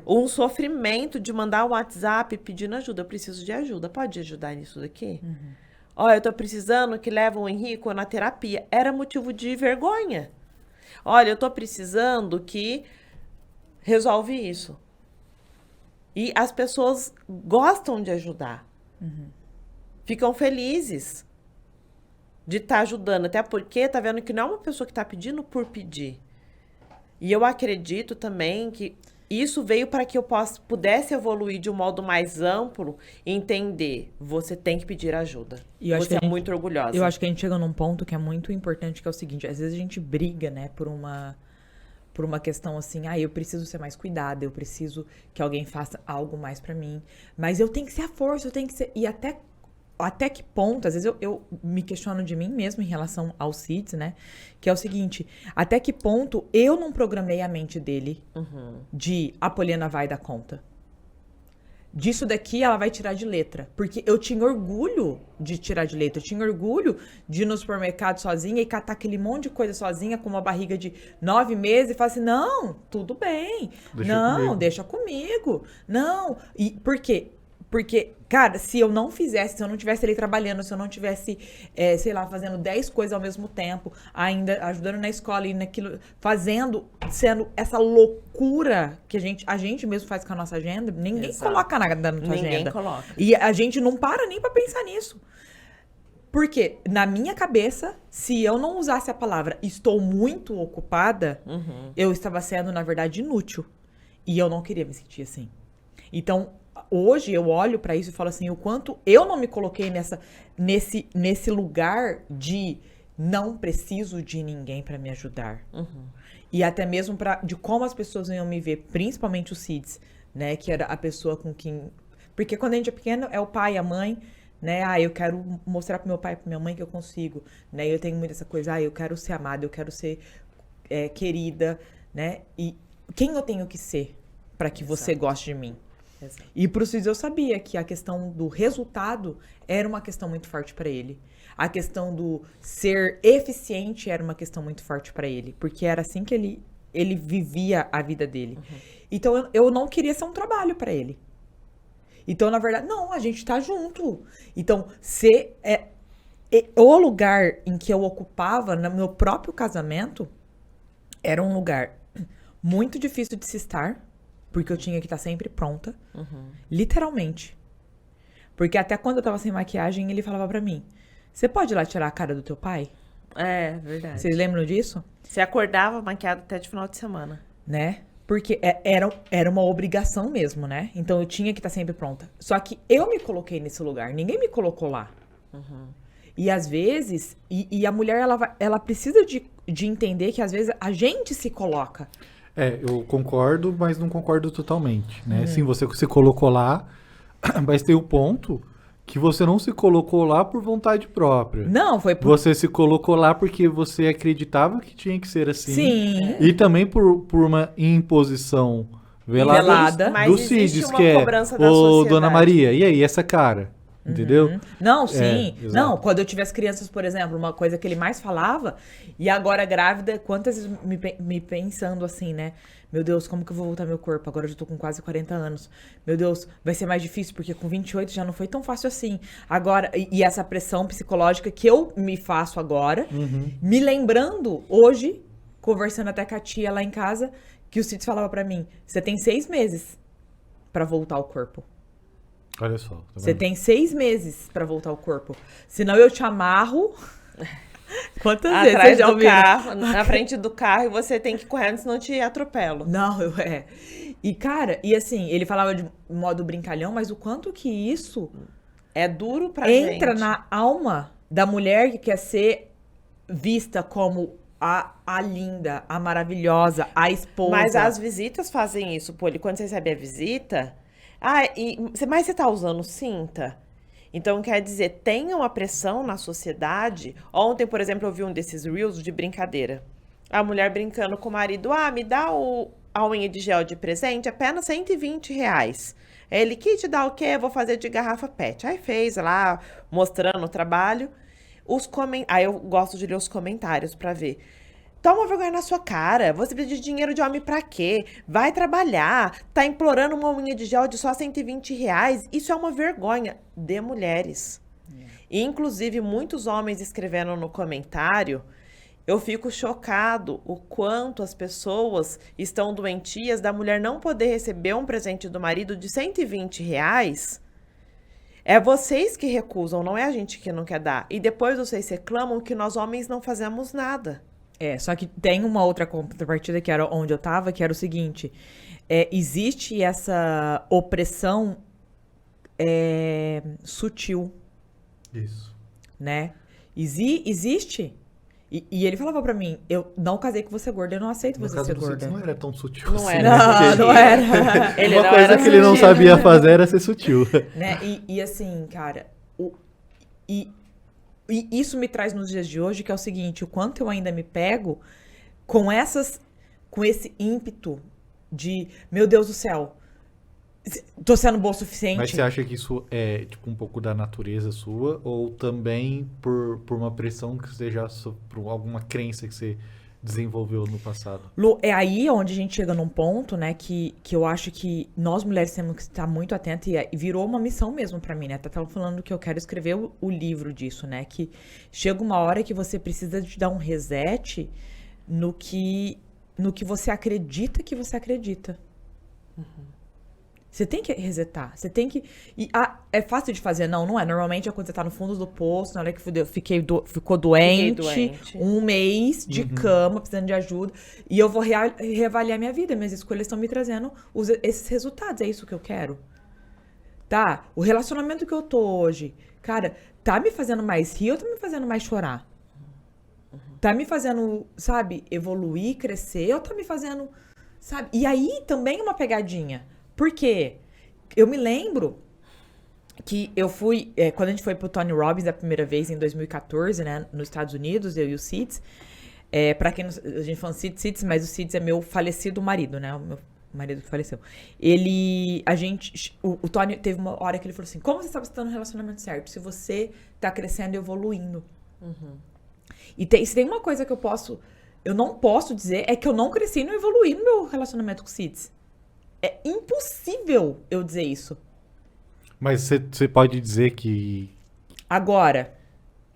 um sofrimento de mandar um WhatsApp pedindo ajuda. Eu preciso de ajuda. Pode ajudar nisso daqui? Ó, eu tô precisando que leve o Henrico na terapia. Era motivo de vergonha. Olha, eu tô precisando que resolve isso. E as pessoas gostam de ajudar. Ficam felizes de estar ajudando, até porque tá vendo que não é uma pessoa que tá pedindo por pedir. E eu acredito também que isso veio para que eu pudesse evoluir de um modo mais amplo e entender, você tem que pedir ajuda. E eu acho Você que é muito orgulhosa. Eu acho que a gente chega num ponto que é muito importante, que é o seguinte, às vezes a gente briga, né, por uma questão assim, eu preciso ser mais cuidada, eu preciso que alguém faça algo mais pra mim, mas eu tenho que ser a força, eu tenho que ser... E até que ponto, às vezes eu me questiono de mim mesmo em relação aos CIDs, né? Que é o seguinte, até que ponto eu não programei a mente dele de a Poliana vai dar conta. Disso daqui ela vai tirar de letra. Porque eu tinha orgulho de tirar de letra. Eu tinha orgulho de ir no supermercado sozinha e catar aquele monte de coisa sozinha com uma barriga de 9 meses e falar assim, não, tudo bem. Deixa comigo. Deixa comigo. Não. E por quê? Porque, cara, se eu não fizesse, se eu não tivesse ali trabalhando, se eu não tivesse, sei lá, fazendo 10 coisas ao mesmo tempo, ainda ajudando na escola e naquilo, sendo essa loucura que a gente mesmo faz com a nossa agenda, ninguém Exato. coloca nada na tua Ninguém agenda. coloca. E a gente não para nem pra pensar nisso. Porque, na minha cabeça, se eu não usasse a palavra estou muito ocupada, eu estava sendo, na verdade, inútil. E eu não queria me sentir assim. Então, hoje eu olho pra isso e falo assim, o quanto eu não me coloquei nesse lugar de não preciso de ninguém pra me ajudar. E até mesmo de como as pessoas iam me ver, principalmente o Cids, né? Que era a pessoa com quem... Porque quando a gente é pequeno, é o pai, a mãe, né? Ah, eu quero mostrar pro meu pai e pra minha mãe que eu consigo, né? Eu tenho muito essa coisa, eu quero ser amada, eu quero ser querida, né? E quem eu tenho que ser pra que você goste de mim? Exato. E pro Cids eu sabia que a questão do resultado era uma questão muito forte pra ele. A questão do ser eficiente era uma questão muito forte pra ele. Porque era assim que ele vivia a vida dele. Então eu não queria ser um trabalho pra ele. Então, na verdade, não, a gente tá junto. Então, o lugar em que eu ocupava no meu próprio casamento era um lugar muito difícil de se estar. Porque eu tinha que estar sempre pronta. Literalmente. Porque até quando eu tava sem maquiagem, ele falava pra mim, você pode ir lá tirar a cara do teu pai? É, verdade. Vocês lembram disso? Você acordava maquiado até de final de semana. Né? Porque era uma obrigação mesmo, né? Então eu tinha que estar sempre pronta. Só que eu me coloquei nesse lugar. Ninguém me colocou lá. E às vezes... E a mulher, ela precisa de entender que às vezes a gente se coloca. Eu concordo, mas não concordo totalmente, né? Sim, você se colocou lá, mas tem o ponto que você não se colocou lá por vontade própria. Não, foi por... Você se colocou lá porque você acreditava que tinha que ser assim. Sim. E também por uma imposição velada Mas do existe Cids, uma que é cobrança da ô sociedade. Dona Maria, e aí, essa cara? Entendeu? Não, sim. exato. Não, quando eu tive as crianças, por exemplo, uma coisa que ele mais falava, e agora grávida, quantas vezes me pensando assim, né? Meu Deus, como que eu vou voltar meu corpo? Agora eu já tô com quase 40 anos. Meu Deus, vai ser mais difícil, porque com 28 já não foi tão fácil assim. Agora, e essa pressão psicológica que eu me faço agora, me lembrando, hoje, conversando até com a tia lá em casa, que o Cids falava pra mim, você tem 6 meses pra voltar ao corpo. Olha só. Tá Você vendo? tem 6 meses pra voltar ao corpo. Senão eu te amarro. Quantas vezes você Atrás já do ouviu? carro, na frente do carro, e você tem que ir correndo, senão eu te atropelo. Não, E, cara, e assim, ele falava de modo brincalhão, mas o quanto que isso É duro pra entra gente. na alma da mulher que quer ser vista como a linda, a maravilhosa, a esposa. Mas as visitas fazem isso, Poli. Quando você recebe a visita... mas você tá usando cinta? Então, quer dizer, tem uma pressão na sociedade. Ontem, por exemplo, eu vi um desses reels de brincadeira. A mulher brincando com o marido. Me dá a unha de gel de presente, apenas R$120. Ele, que te dá o quê? Eu vou fazer de garrafa PET. Aí fez lá, mostrando o trabalho. Aí eu gosto de ler os comentários pra ver. Toma vergonha na sua cara. Você precisa de dinheiro de homem pra quê? Vai trabalhar. Tá implorando uma unha de gel de só R$120. Isso é uma vergonha de mulheres. E, inclusive, muitos homens escreveram no comentário. Eu fico chocado o quanto as pessoas estão doentias da mulher não poder receber um presente do marido de R$120. É vocês que recusam, não é a gente que não quer dar. E depois vocês reclamam que nós homens não fazemos nada. Só que tem uma outra contrapartida que era onde eu tava, que era o seguinte. Existe essa opressão sutil, Isso. né? Existe. E ele falava pra mim, eu não casei com você gorda, eu não aceito No você caso ser do Cids gorda. não era tão sutil Não assim. era. né? Não era. Ele Uma não coisa era que ele não sutil. sabia fazer era ser sutil. Né? E assim, cara, e isso me traz nos dias de hoje, que é o seguinte, o quanto eu ainda me pego com esse ímpeto de, meu Deus do céu, tô sendo boa o suficiente. Mas você acha que isso é tipo um pouco da natureza sua ou também por uma pressão que seja por alguma crença que você desenvolveu no passado. Lu, é aí onde a gente chega num ponto, né, que eu acho que nós mulheres temos que estar muito atentas e virou uma missão mesmo pra mim, né? Tava falando que eu quero escrever o livro disso, né? Que chega uma hora que você precisa de dar um reset no que você acredita que você acredita. Você tem que resetar, você tem que... é fácil de fazer? Não é. Normalmente é quando você tá no fundo do poço, na hora que ficou doente, um mês de cama, precisando de ajuda, e eu vou reavaliar minha vida, minhas escolhas estão me trazendo esses resultados, é isso que eu quero. Tá? O relacionamento que eu tô hoje, cara, tá me fazendo mais rir ou tá me fazendo mais chorar? Tá me fazendo, sabe, evoluir, crescer, ou tá me fazendo, sabe? E aí também uma pegadinha. Por quê? Eu me lembro que eu fui... quando a gente foi pro Tony Robbins a primeira vez, em 2014, né? Nos Estados Unidos, eu e o Cids. Pra quem não... A gente fala Cids, mas o Cids é meu falecido marido, né? O meu marido que faleceu. O Tony teve uma hora que ele falou assim, como você sabe se tá no relacionamento certo? Se você tá crescendo e evoluindo. E se tem uma coisa que eu não posso dizer, é que eu não cresci e não evoluí no meu relacionamento com o Cids. É impossível eu dizer isso. Mas você pode dizer que... Agora,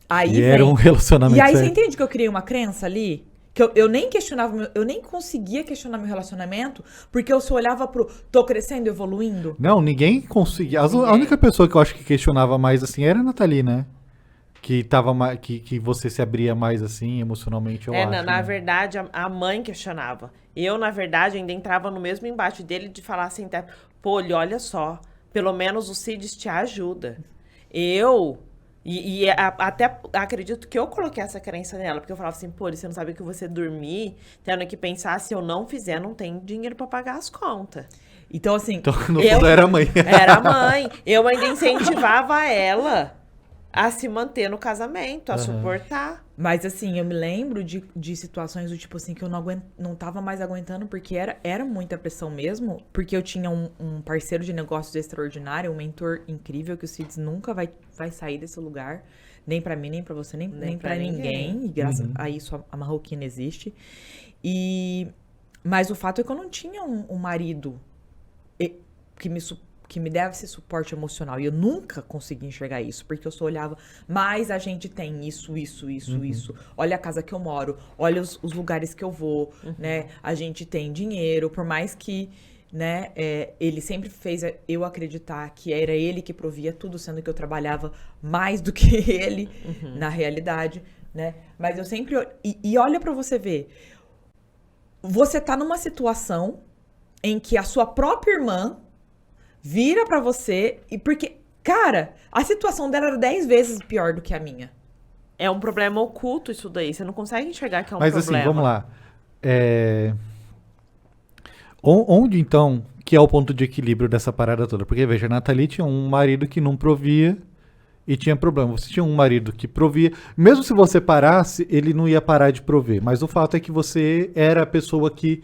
aí era um relacionamento E aí certo. você entende que eu criei uma crença ali? Que eu nem questionava, eu nem conseguia questionar meu relacionamento, porque eu só olhava pro, tô crescendo, evoluindo. Não, ninguém conseguia. A única pessoa que eu acho que questionava mais assim era a Nathalie, né? Que você se abria mais assim, emocionalmente, eu acho. Na verdade, a mãe questionava. Eu, na verdade, ainda entrava no mesmo embate dele de falar assim, pô, olha só, pelo menos o Cids te ajuda. Até acredito que eu coloquei essa crença nela, porque eu falava assim, pô, você não sabe que você dormir, tendo que pensar, se eu não fizer, não tem dinheiro pra pagar as contas. Então, assim... Então, no fundo, era a mãe. Era a mãe. Eu ainda incentivava ela a se manter no casamento, a suportar. Mas assim, eu me lembro de situações do tipo assim, que eu não tava mais aguentando, porque era muita pressão mesmo, porque eu tinha um parceiro de negócios extraordinário, um mentor incrível, que o Cids nunca vai sair desse lugar, nem pra mim, nem pra você, nem pra ninguém. E graças a isso a Marroquina existe. Mas o fato é que eu não tinha um marido que me deve esse suporte emocional. E eu nunca consegui enxergar isso, porque eu só olhava, mas a gente tem isso. Olha a casa que eu moro, olha os lugares que eu vou, né? A gente tem dinheiro, por mais que, né, ele sempre fez eu acreditar que era ele que provia tudo, sendo que eu trabalhava mais do que ele, na realidade, né? Mas eu sempre... E olha pra você ver, você tá numa situação em que a sua própria irmã vira pra você, e porque, cara, a situação dela era 10 vezes pior do que a minha. É um problema oculto isso daí, você não consegue enxergar que é um Mas problema. assim, vamos lá. Onde, então, que é o ponto de equilíbrio dessa parada toda? Porque, veja, a Nathalie tinha um marido que não provia e tinha problema. Você tinha um marido que provia. Mesmo se você parasse, ele não ia parar de prover. Mas o fato é que você era a pessoa que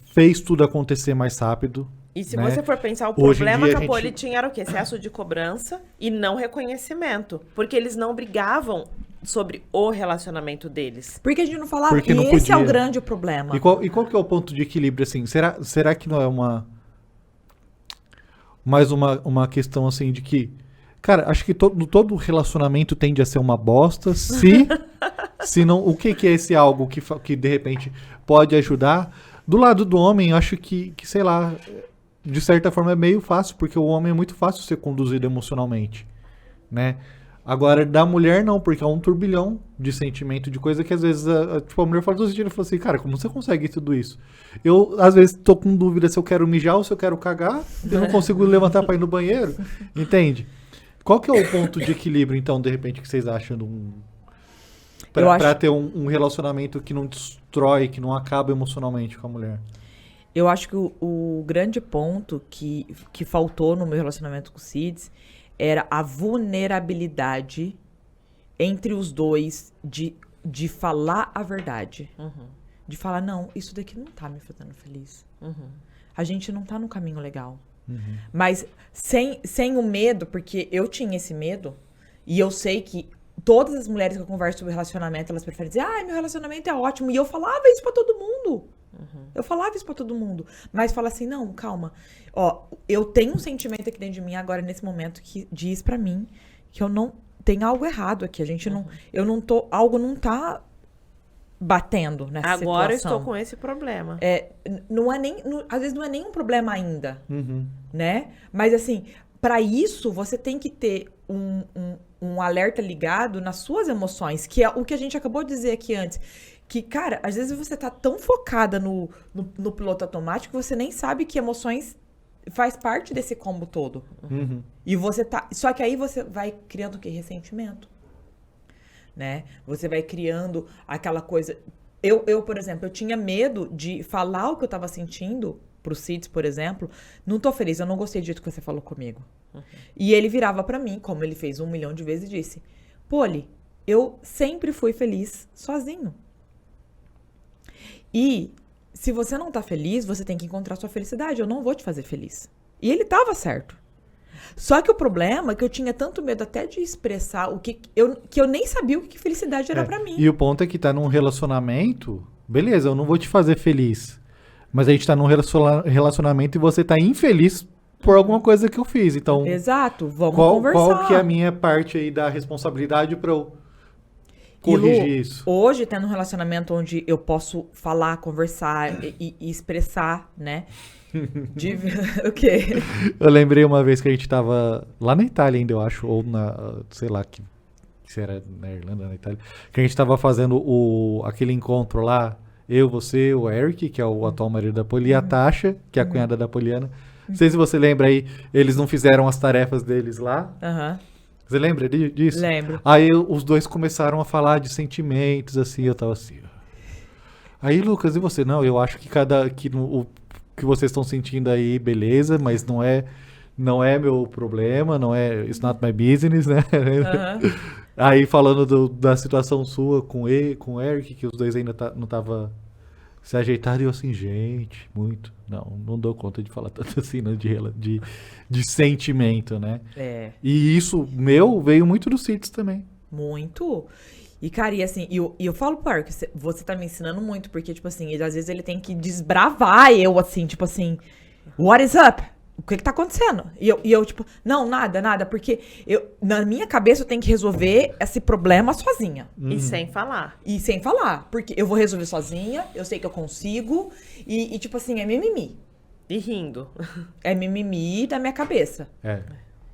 fez tudo acontecer mais rápido. E se né? você for pensar, o Hoje em problema dia que a a Poli gente... tinha era o quê? Excesso de cobrança e não reconhecimento. Porque eles não brigavam sobre o relacionamento deles. Porque a gente não falava, Porque não esse é o podia. grande problema. E qual que é o ponto de equilíbrio, assim? Será que não é mais uma questão, assim, de que... Cara, acho que todo relacionamento tende a ser uma bosta, se não... O que é esse algo que, de repente, pode ajudar? Do lado do homem, acho que, sei lá, de certa forma é meio fácil, porque o homem é muito fácil ser conduzido emocionalmente, né? Agora, da mulher não, porque é um turbilhão de sentimento, de coisa que às vezes a mulher fala todo dia, ela fala assim, cara, como você consegue tudo isso? Eu, às vezes, tô com dúvida se eu quero mijar ou se eu quero cagar, eu não consigo levantar pra ir no banheiro, entende? Qual que é o ponto de equilíbrio, então, de repente, que vocês acham pra ter um relacionamento que não destrói, que não acaba emocionalmente com a mulher? Eu acho que o grande ponto que faltou no meu relacionamento com o Cids era a vulnerabilidade entre os dois de falar a verdade. De falar, não, isso daqui não tá me fazendo feliz. A gente não tá no caminho legal. Mas sem o medo, porque eu tinha esse medo, e eu sei que todas as mulheres que eu converso sobre relacionamento, elas preferem dizer, meu relacionamento é ótimo. E eu falava isso pra todo mundo. Eu falava isso pra todo mundo. Mas fala assim, não, calma. Ó, eu tenho um sentimento aqui dentro de mim agora, nesse momento, que diz pra mim que eu não... Tem algo errado aqui. A gente não... Eu não tô... Algo não tá batendo nessa situação. Agora eu estou com esse problema. Não é nem... às vezes não é nem um problema ainda. Né? Mas assim, pra isso, você tem que ter um alerta ligado nas suas emoções. Que é o que a gente acabou de dizer aqui antes. Que, cara, às vezes você tá tão focada no piloto automático que você nem sabe que emoções faz parte desse combo todo. E você tá... Só que aí você vai criando o quê? Ressentimento. Né? Você vai criando aquela coisa... Eu, por exemplo, eu tinha medo de falar o que eu tava sentindo pro Cids, por exemplo. Não tô feliz, eu não gostei do jeito que você falou comigo. E ele virava pra mim, como ele fez 1 milhão de vezes, e disse: Poli, eu sempre fui feliz sozinho. E se você não tá feliz, você tem que encontrar sua felicidade. Eu não vou te fazer feliz. E ele tava certo. Só que o problema é que eu tinha tanto medo até de expressar o que eu nem sabia o que felicidade era pra mim. E o ponto é que tá num relacionamento, beleza, eu não vou te fazer feliz. Mas a gente tá num relacionamento e você tá infeliz por alguma coisa que eu fiz. Então, exato, vamos conversar. Qual que é a minha parte aí da responsabilidade pra eu corrigir isso? Hoje, tendo um relacionamento onde eu posso falar, conversar e expressar, né? O quê? Eu lembrei uma vez que a gente tava lá na Itália ainda, eu acho, ou sei lá, que se era na Irlanda, na Itália, que a gente tava fazendo aquele encontro lá, eu, você, o Eric, que é o atual marido da Poli, e a Tasha, que é a cunhada da Poliana. Não sei se você lembra aí, eles não fizeram as tarefas deles lá. Você lembra disso? Lembro. Aí os dois começaram a falar de sentimentos, assim, eu tava assim. Aí, Lucas, e você? Não, eu acho que o que vocês estão sentindo aí, beleza, mas não é meu problema, não é, it's not my business, né? Aí falando da situação sua com o Eric, que os dois ainda não tava se ajeitado, e eu assim, gente, muito, não dou conta de falar tanto assim, né, de sentimento, né? E isso, veio muito do Cities também. Muito. E, cara, e assim, eu falo pro Eric, você tá me ensinando muito, porque, tipo assim, às vezes ele tem que desbravar eu, assim, tipo assim, what is up? O que tá acontecendo? E eu, tipo, não, nada, porque na minha cabeça eu tenho que resolver esse problema sozinha. E sem falar. Porque eu vou resolver sozinha, eu sei que eu consigo, e tipo assim, é mimimi. E rindo. É mimimi da minha cabeça.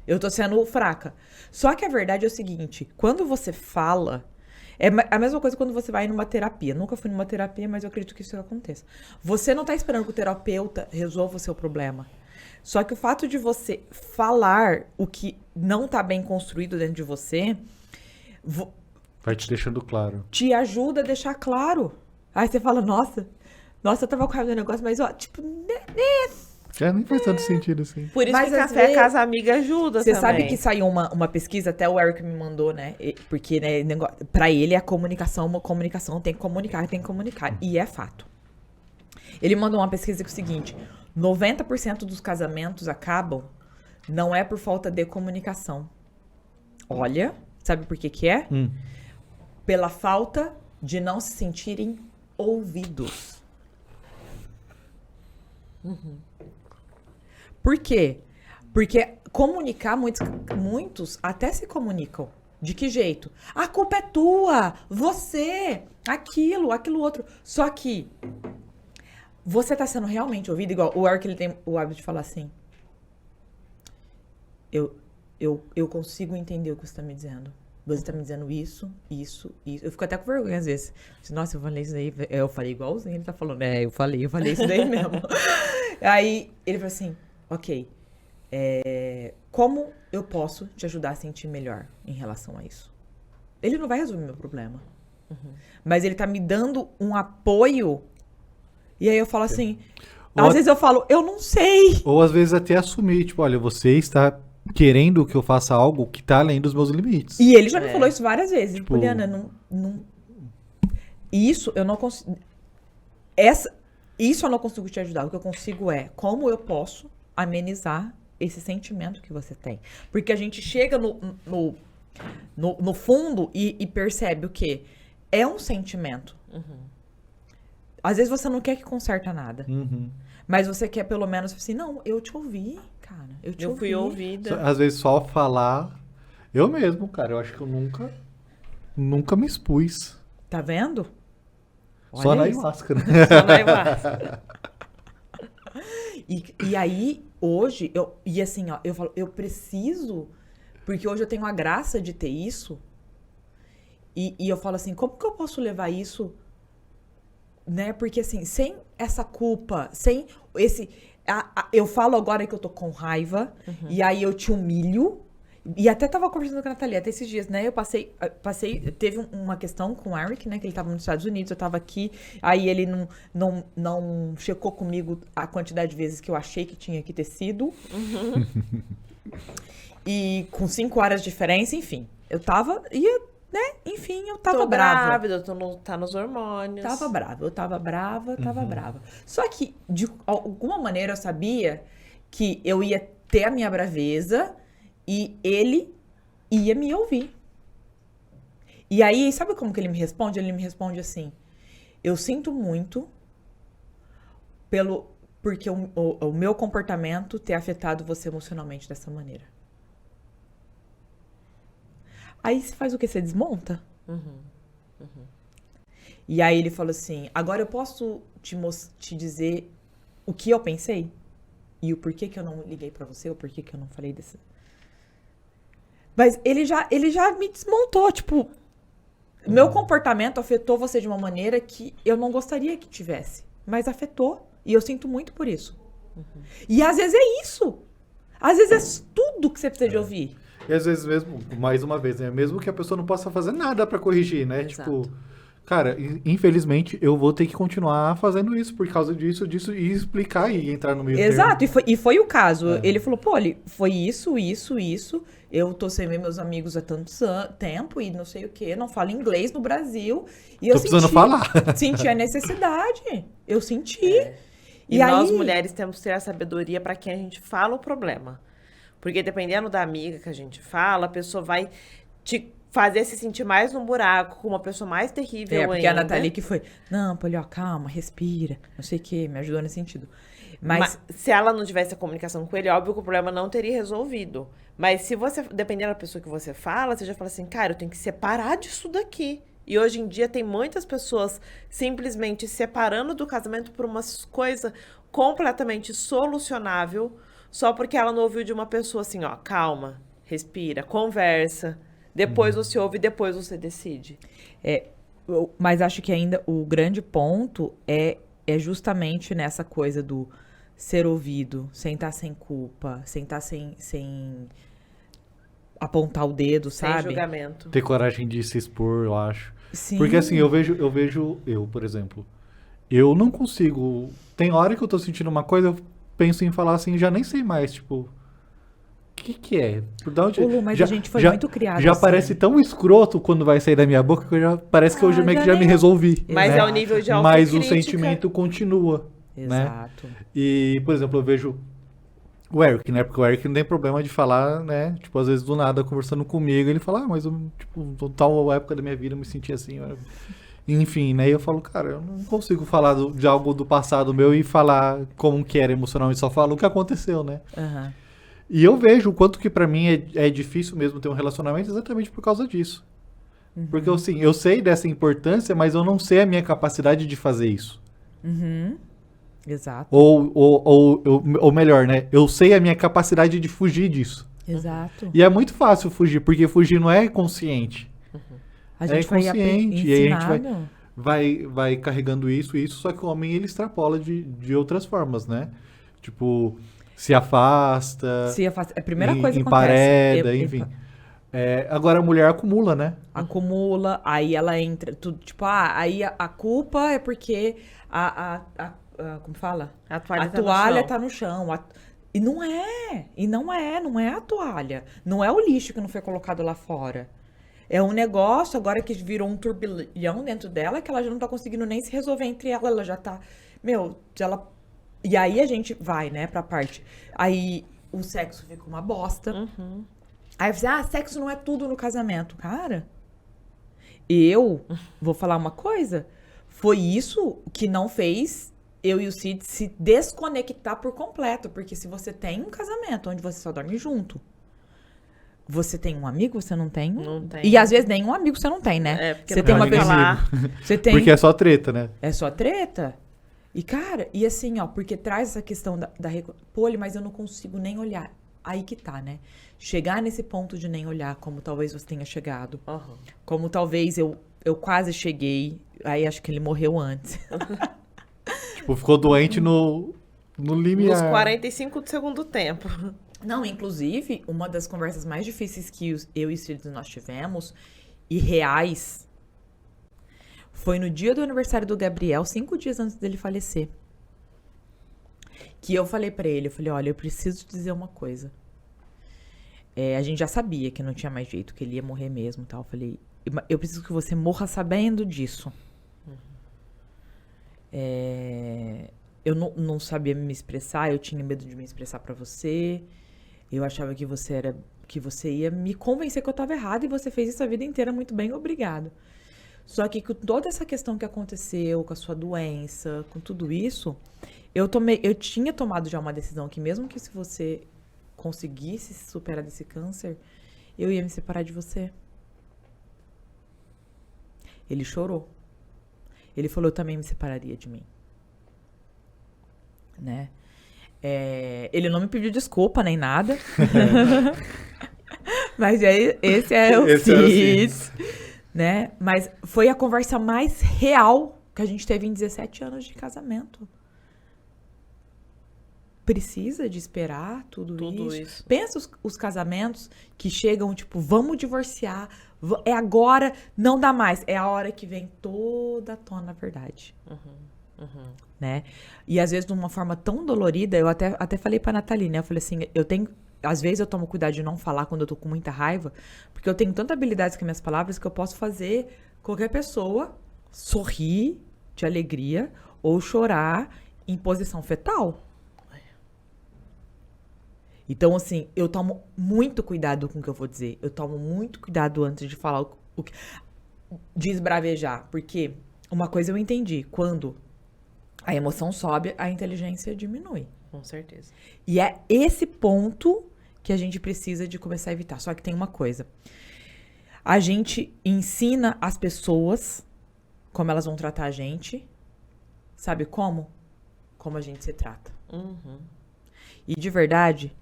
Eu tô sendo fraca. Só que a verdade é o seguinte, quando você fala... É a mesma coisa quando você vai numa terapia. Nunca fui numa terapia, mas eu acredito que isso aconteça. Você não tá esperando que o terapeuta resolva o seu problema. Só que o fato de você falar o que não tá bem construído dentro de você... Vai te deixando claro. Te ajuda a deixar claro. Aí você fala, nossa, eu tava com raiva do negócio, mas ó, tipo... Nem faz tanto sentido assim. Por isso que café casa amiga ajuda você também. Você sabe que saiu uma pesquisa, até o Eric me mandou, né? Porque, né, pra ele a comunicação tem que comunicar. E é fato. Ele mandou uma pesquisa que é o seguinte, 90% dos casamentos acabam não é por falta de comunicação. Olha, sabe por que é? Pela falta de não se sentirem ouvidos. Por quê? Porque comunicar, muitos até se comunicam. De que jeito? A culpa é tua, você, aquilo outro. Só que você tá sendo realmente ouvido, igual o Eric, ele tem o hábito de falar assim, eu consigo entender o que você tá me dizendo. Você tá me dizendo isso. Eu fico até com vergonha às vezes. Nossa, eu falei isso daí. Eu falei igualzinho, ele tá falando. Eu falei isso daí mesmo. Aí ele falou assim, ok, como eu posso te ajudar a sentir melhor em relação a isso? Ele não vai resolver meu problema. Mas ele tá me dando um apoio. E aí eu falo assim, às vezes eu falo, eu não sei. Ou às vezes até assumir, tipo, olha, você está querendo que eu faça algo que tá além dos meus limites. E ele já me falou isso várias vezes. Tipo, Poliana, não... Isso eu não consigo... Isso eu não consigo te ajudar. O que eu consigo é como eu posso amenizar esse sentimento que você tem. Porque a gente chega no fundo e percebe o quê? É um sentimento. Às vezes você não quer que conserta nada. Mas você quer pelo menos assim, não, eu te ouvi, cara. Eu fui ouvida. Às vezes só falar. Eu mesmo, cara, eu acho que eu nunca me expus. Tá vendo? Só Olha na isso. ayahuasca, né? Só na ayahuasca. E aí, hoje, e assim, ó, eu falo, eu preciso, porque hoje eu tenho a graça de ter isso, e eu falo assim, como que eu posso levar isso, né? Porque assim, sem essa culpa, sem esse... eu falo agora que eu tô com raiva, e aí eu te humilho, e até tava conversando com a Nathalie até esses dias, né? Eu passei, teve uma questão com o Eric, né? Que ele tava nos Estados Unidos, eu tava aqui, aí ele não checou comigo a quantidade de vezes que eu achei que tinha que ter sido. E com 5 horas de diferença, enfim. Eu tava, né? Enfim, eu tava Tô brava. grávida, tá nos hormônios. Eu tava brava. Só que, de alguma maneira, eu sabia que eu ia ter a minha braveza e ele ia me ouvir. E aí, sabe como que ele me responde? Ele me responde assim, eu sinto muito porque o meu comportamento ter afetado você emocionalmente dessa maneira. Aí você faz o quê? Você desmonta? E aí ele falou assim, agora eu posso te dizer o que eu pensei? E o porquê que eu não liguei pra você, o porquê que eu não falei desse... Mas ele já me desmontou, tipo... Meu comportamento afetou você de uma maneira que eu não gostaria que tivesse. Mas afetou. E eu sinto muito por isso. E às vezes é isso. Às vezes é tudo que você precisa de ouvir. E às vezes mesmo, mais uma vez, né? Mesmo que a pessoa não possa fazer nada pra corrigir, né? Exato. Tipo, cara, infelizmente eu vou ter que continuar fazendo isso por causa disso, e explicar e entrar no meio Exato, termo. e foi o caso. Ele falou, pô, foi isso. Eu tô sem ver meus amigos há tanto tempo e não sei o quê. Não falo inglês no Brasil. E Tô precisando falar. Senti a necessidade. Eu senti. E nós, aí, mulheres, temos que ter a sabedoria para quem a gente fala o problema. Porque dependendo da amiga que a gente fala, a pessoa vai te fazer se sentir mais num buraco, com uma pessoa mais terrível ainda. porque a Nathalie que foi, não, Poli, ó, calma, respira, não sei o quê, me ajudou nesse sentido. Mas se ela não tivesse a comunicação com ele, óbvio que o problema não teria resolvido. Mas se você, dependendo da pessoa que você fala, você já fala assim, cara, eu tenho que separar disso daqui. E hoje em dia tem muitas pessoas simplesmente separando do casamento por uma coisa completamente solucionável, só porque ela não ouviu de uma pessoa assim, ó, calma, respira, conversa, depois você ouve e depois você decide. mas acho que ainda o grande ponto é justamente nessa coisa do ser ouvido, sem estar sem culpa, sem estar sem apontar o dedo, sabe? Sem julgamento. Ter coragem de se expor, eu acho. Sim. Porque assim, eu vejo, por exemplo, eu não consigo... Tem hora que eu tô sentindo uma coisa, eu penso em falar assim, já nem sei mais, tipo... O que é? Por da onde... Mas a gente foi muito criado Já assim. parece tão escroto quando vai sair da minha boca, que parece que eu meio que já me resolvi. Mas né? é o nível de Mas o autocrítica. sentimento continua, né? Exato. E, por exemplo, eu vejo o Eric, né? Porque o Eric não tem problema de falar, né? Tipo, às vezes do nada, conversando comigo, ele fala, mas eu, tipo, tal época da minha vida eu me senti assim. Enfim, né? E eu falo, cara, eu não consigo falar de algo do passado meu e falar como que era emocionalmente, só falo o que aconteceu, né? Uhum. E eu vejo o quanto que pra mim é difícil mesmo ter um relacionamento exatamente por causa disso. Porque, assim, eu sei dessa importância, mas eu não sei a minha capacidade de fazer isso. Exato. Ou melhor, né? Eu sei a minha capacidade de fugir disso. Exato. E é muito fácil fugir, porque fugir não é consciente. A gente é inconsciente. E aí a gente ensinado. vai carregando isso, só que o homem ele extrapola de outras formas, né? Tipo, se afasta. É a primeira coisa que empareda, acontece. enfim. Agora a mulher acumula, né? Acumula, aí ela entra, tudo, tipo, aí a culpa é porque como fala? A toalha Tá no chão. E não é a toalha. Não é o lixo que não foi colocado lá fora. É um negócio agora que virou um turbilhão dentro dela, que ela já não tá conseguindo nem se resolver entre ela já tá, e aí a gente vai, né, pra parte. Aí o sexo fica uma bosta. Aí você, sexo não é tudo no casamento. Cara, eu vou falar uma coisa. Foi isso que não fez eu e o Cid se desconectar por completo. Porque se você tem um casamento onde você só dorme junto, você tem um amigo, você não tem? Não tem. E às vezes nenhum amigo você não tem, né? É, porque você não tem vai uma pessoa. falar. Você tem. Porque é só treta, né? É só treta. E, cara, e assim, ó, porque traz essa questão Poli, mas eu não consigo nem olhar. Aí que tá, né? Chegar nesse ponto de nem olhar, como talvez você tenha chegado. Uhum. Como talvez eu quase cheguei. Aí acho que ele morreu antes. Tipo, ficou doente no limiar. Nos 45 do segundo tempo. Não, inclusive, uma das conversas mais difíceis que eu e o Cid nós tivemos, e reais, foi no dia do aniversário do Gabriel, 5 dias antes dele falecer. Que eu falei pra ele, eu falei, olha, eu preciso te dizer uma coisa. A gente já sabia que não tinha mais jeito, que ele ia morrer mesmo e tal. Eu falei, eu preciso que você morra sabendo disso. Eu não sabia me expressar, eu tinha medo de me expressar pra você. Eu achava que você ia me convencer que eu tava errada e você fez isso a vida inteira muito bem, obrigado. Só que com toda essa questão que aconteceu, com a sua doença, com tudo isso, eu tinha tomado já uma decisão que mesmo que se você conseguisse se superar desse câncer, eu ia me separar de você. Ele chorou. Ele falou, eu também me separaria de mim. Né? Ele não me pediu desculpa nem nada. Mas esse é o Cid. Né? Mas foi a conversa mais real que a gente teve em 17 anos de casamento. Precisa de esperar tudo isso. Pensa os casamentos que chegam, tipo, vamos divorciar, é agora, não dá mais. É a hora que vem toda à tona a verdade. Né? E às vezes de uma forma tão dolorida, eu até falei pra Nathalie, né? Eu falei assim, às vezes eu tomo cuidado de não falar quando eu tô com muita raiva, porque eu tenho tanta habilidade com minhas palavras que eu posso fazer qualquer pessoa sorrir de alegria ou chorar em posição fetal. Então, assim, eu tomo muito cuidado com o que eu vou dizer. Eu tomo muito cuidado antes de falar de esbravejar. Porque uma coisa eu entendi, quando a emoção sobe, a inteligência diminui. Com certeza. E é esse ponto que a gente precisa de começar a evitar. Só que tem uma coisa. A gente ensina as pessoas como elas vão tratar a gente. Sabe como? Como a gente se trata. E de verdade,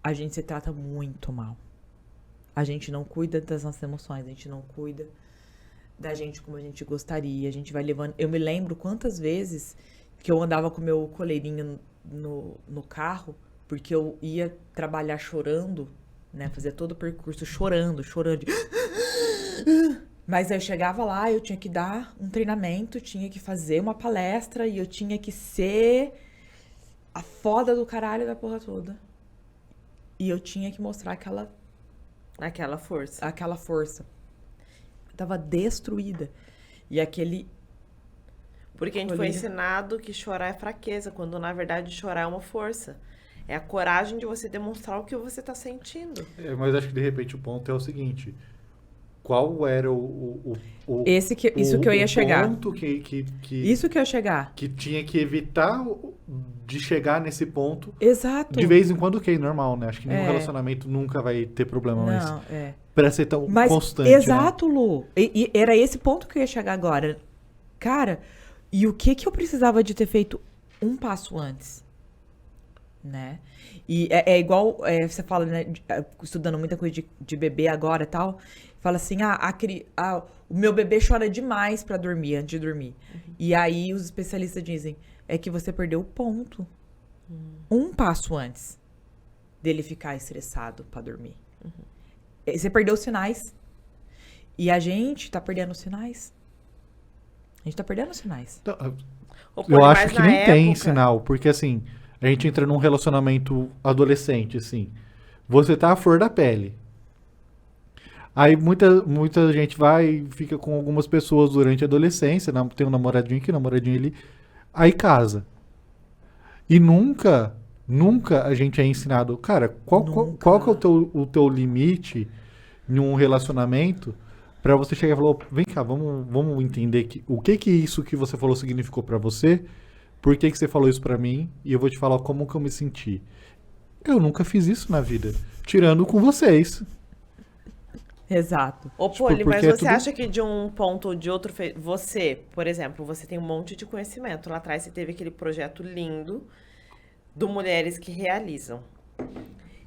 a gente se trata muito mal. A gente não cuida das nossas emoções, a gente não cuida da gente como a gente gostaria, a gente vai levando... Eu me lembro quantas vezes que eu andava com meu coleirinho no carro, porque eu ia trabalhar chorando, né? Fazia todo o percurso chorando. Mas aí eu chegava lá, eu tinha que dar um treinamento, tinha que fazer uma palestra e eu tinha que ser a foda do caralho da porra toda. E eu tinha que mostrar Aquela força. Eu tava destruída. E aquele... Porque a gente foi ensinado que chorar é fraqueza, quando na verdade chorar é uma força. É a coragem de você demonstrar o que você tá sentindo. Mas acho que de repente o ponto é o seguinte: qual era isso que eu ia chegar. Ponto Isso que eu ia chegar. Que tinha que evitar de chegar nesse ponto. Exato. De vez em quando, ok, normal, né? Acho que nenhum relacionamento nunca vai ter problema, Não, mas pra ser tão constante. Exato, né? Lu. E era esse ponto que eu ia chegar agora. Cara, e o que eu precisava de ter feito um passo antes? Né? E é igual, você fala, né, estudando muita coisa de bebê agora e tal, fala assim, o meu bebê chora demais pra dormir, antes de dormir. E aí os especialistas dizem, é que você perdeu o ponto. Um passo antes dele ficar estressado pra dormir. Você perdeu os sinais. E a gente tá perdendo os sinais. A gente tá perdendo os sinais. Então, eu acho que nem tem sinal, porque assim... A gente entra num relacionamento adolescente, assim. Você tá à flor da pele. Aí muita gente vai e fica com algumas pessoas durante a adolescência. Tem um namoradinho aqui, um namoradinho ali. Aí casa. E nunca Nunca a gente é ensinado, cara, qual que é o teu limite em um relacionamento pra você chegar e falar, vem cá, vamos entender o que isso que você falou significou pra você, por que você falou isso pra mim, e eu vou te falar como que eu me senti. Eu nunca fiz isso na vida, tirando com vocês. Exato. Ô, Tipo, Poli, mas porque é você tudo- acha que de um ponto ou de outro... Você, por exemplo, você tem um monte de conhecimento. Lá atrás você teve aquele projeto lindo do Mulheres que Realizam.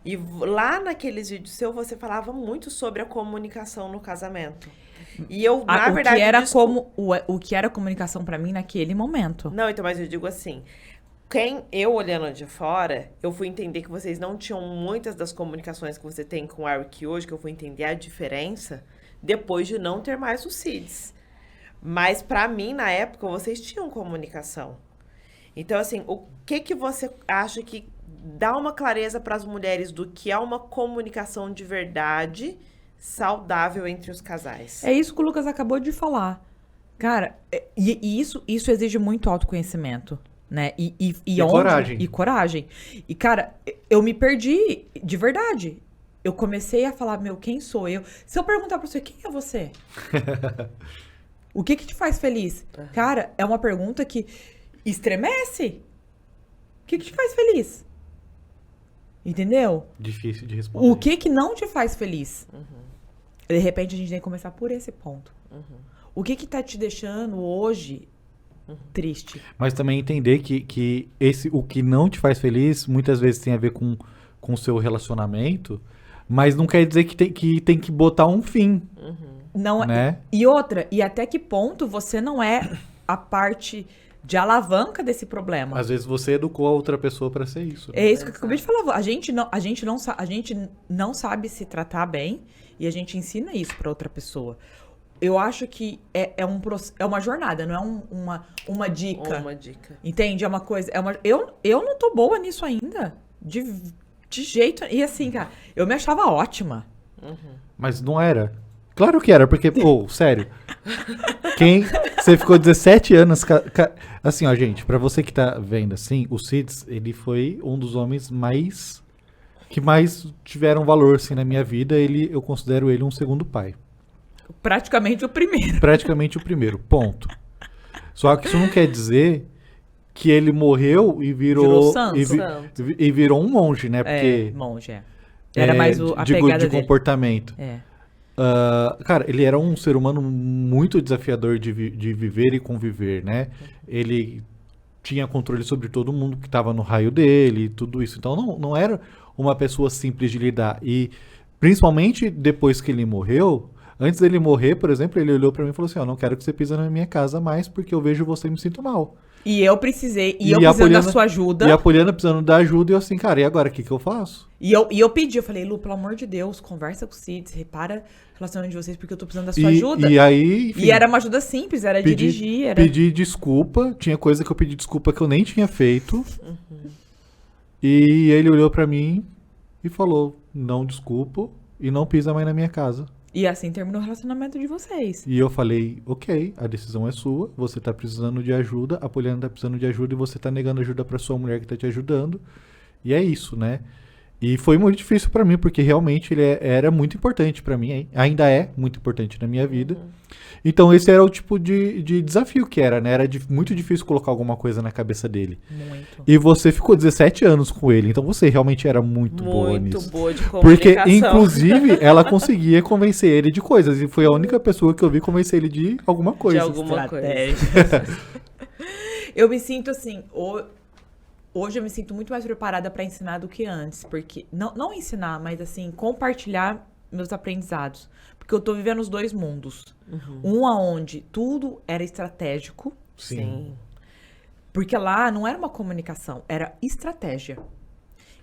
E lá naqueles vídeos seus, você falava muito sobre a comunicação no casamento. E eu, na verdade... O que era comunicação pra mim naquele momento. Não, então, mas eu digo assim... Eu olhando de fora, eu fui entender que vocês não tinham muitas das comunicações que você tem com o Eric hoje, que eu fui entender a diferença depois de não ter mais os CIDs. Mas pra mim, na época, vocês tinham comunicação. Então, assim, o que você acha que dá uma clareza para as mulheres do que é uma comunicação de verdade saudável entre os casais? É isso que o Lucas acabou de falar. Cara, e isso exige muito autoconhecimento, né? E coragem. E coragem. E, cara, eu me perdi de verdade. Eu comecei a falar, quem sou eu? Se eu perguntar pra você, quem é você? O que te faz feliz? Cara, é uma pergunta que estremece. O que te faz feliz? Entendeu? Difícil de responder. O que não te faz feliz? De repente, a gente tem que começar por esse ponto. O que tá te deixando hoje triste? Mas também entender que o que não te faz feliz, muitas vezes tem a ver com o seu relacionamento, mas não quer dizer que tem que botar um fim. Não, né? E outra, e até que ponto você não é a parte de alavanca desse problema? Às vezes você educou a outra pessoa pra ser isso. É isso que eu acabei de falar. A gente não sabe se tratar bem e a gente ensina isso pra outra pessoa. Eu acho que é uma jornada, não é uma dica. Uma dica. Entende? É uma coisa. Eu não tô boa nisso ainda. De jeito. E assim, cara, eu me achava ótima. Mas não era. Claro que era, porque, sério. Você ficou 17 anos. Assim, ó, gente, pra você que tá vendo assim, o Cids, ele foi um dos homens que mais tiveram valor, assim, na minha vida. Eu considero ele um segundo pai. Praticamente o primeiro. Praticamente o primeiro, ponto. Só que isso não quer dizer que ele morreu e virou santo. e virou um monge, né? Porque Monge, Era mais a de pegada dele. comportamento. Cara, ele era um ser humano muito desafiador de viver e conviver, né? Ele tinha controle sobre todo mundo que estava no raio dele e tudo isso. Então não era uma pessoa simples de lidar. E principalmente depois que ele morreu, antes dele morrer, por exemplo, ele olhou pra mim e falou assim, não quero que você pise na minha casa mais porque eu vejo você e me sinto mal. E eu precisando da sua ajuda. E a Poliana precisando da ajuda e eu assim, cara, e agora, o que eu faço? E eu pedi, eu falei, Lu, pelo amor de Deus, conversa com o Cids, repara o relacionamento de vocês porque eu tô precisando da sua ajuda. E aí, enfim, e era uma ajuda simples, era dirigir. Pedi desculpa, tinha coisa que eu pedi desculpa que eu nem tinha feito. E ele olhou pra mim e falou, não desculpo e não pisa mais na minha casa. E assim terminou o relacionamento de vocês. E eu falei, ok, a decisão é sua, você tá precisando de ajuda, a Poliana tá precisando de ajuda e você tá negando ajuda pra sua mulher que tá te ajudando. E é isso, né? E foi muito difícil pra mim, porque realmente ele era muito importante pra mim, ainda é muito importante na minha vida. Então esse era o tipo de desafio que era, né? Era muito difícil colocar alguma coisa na cabeça dele. Muito. E você ficou 17 anos com ele, então você realmente era muito boa nisso. Muito boa de Porque, comunicação. inclusive, ela conseguia convencer ele de coisas. E foi a única pessoa que eu vi convencer ele de alguma coisa. De alguma coisa. Eu me sinto assim, hoje eu me sinto muito mais preparada para ensinar do que antes. Porque, não ensinar, mas assim, compartilhar meus aprendizados. Porque eu tô vivendo os dois mundos. Um aonde tudo era estratégico. Sim. Porque lá não era uma comunicação, era estratégia.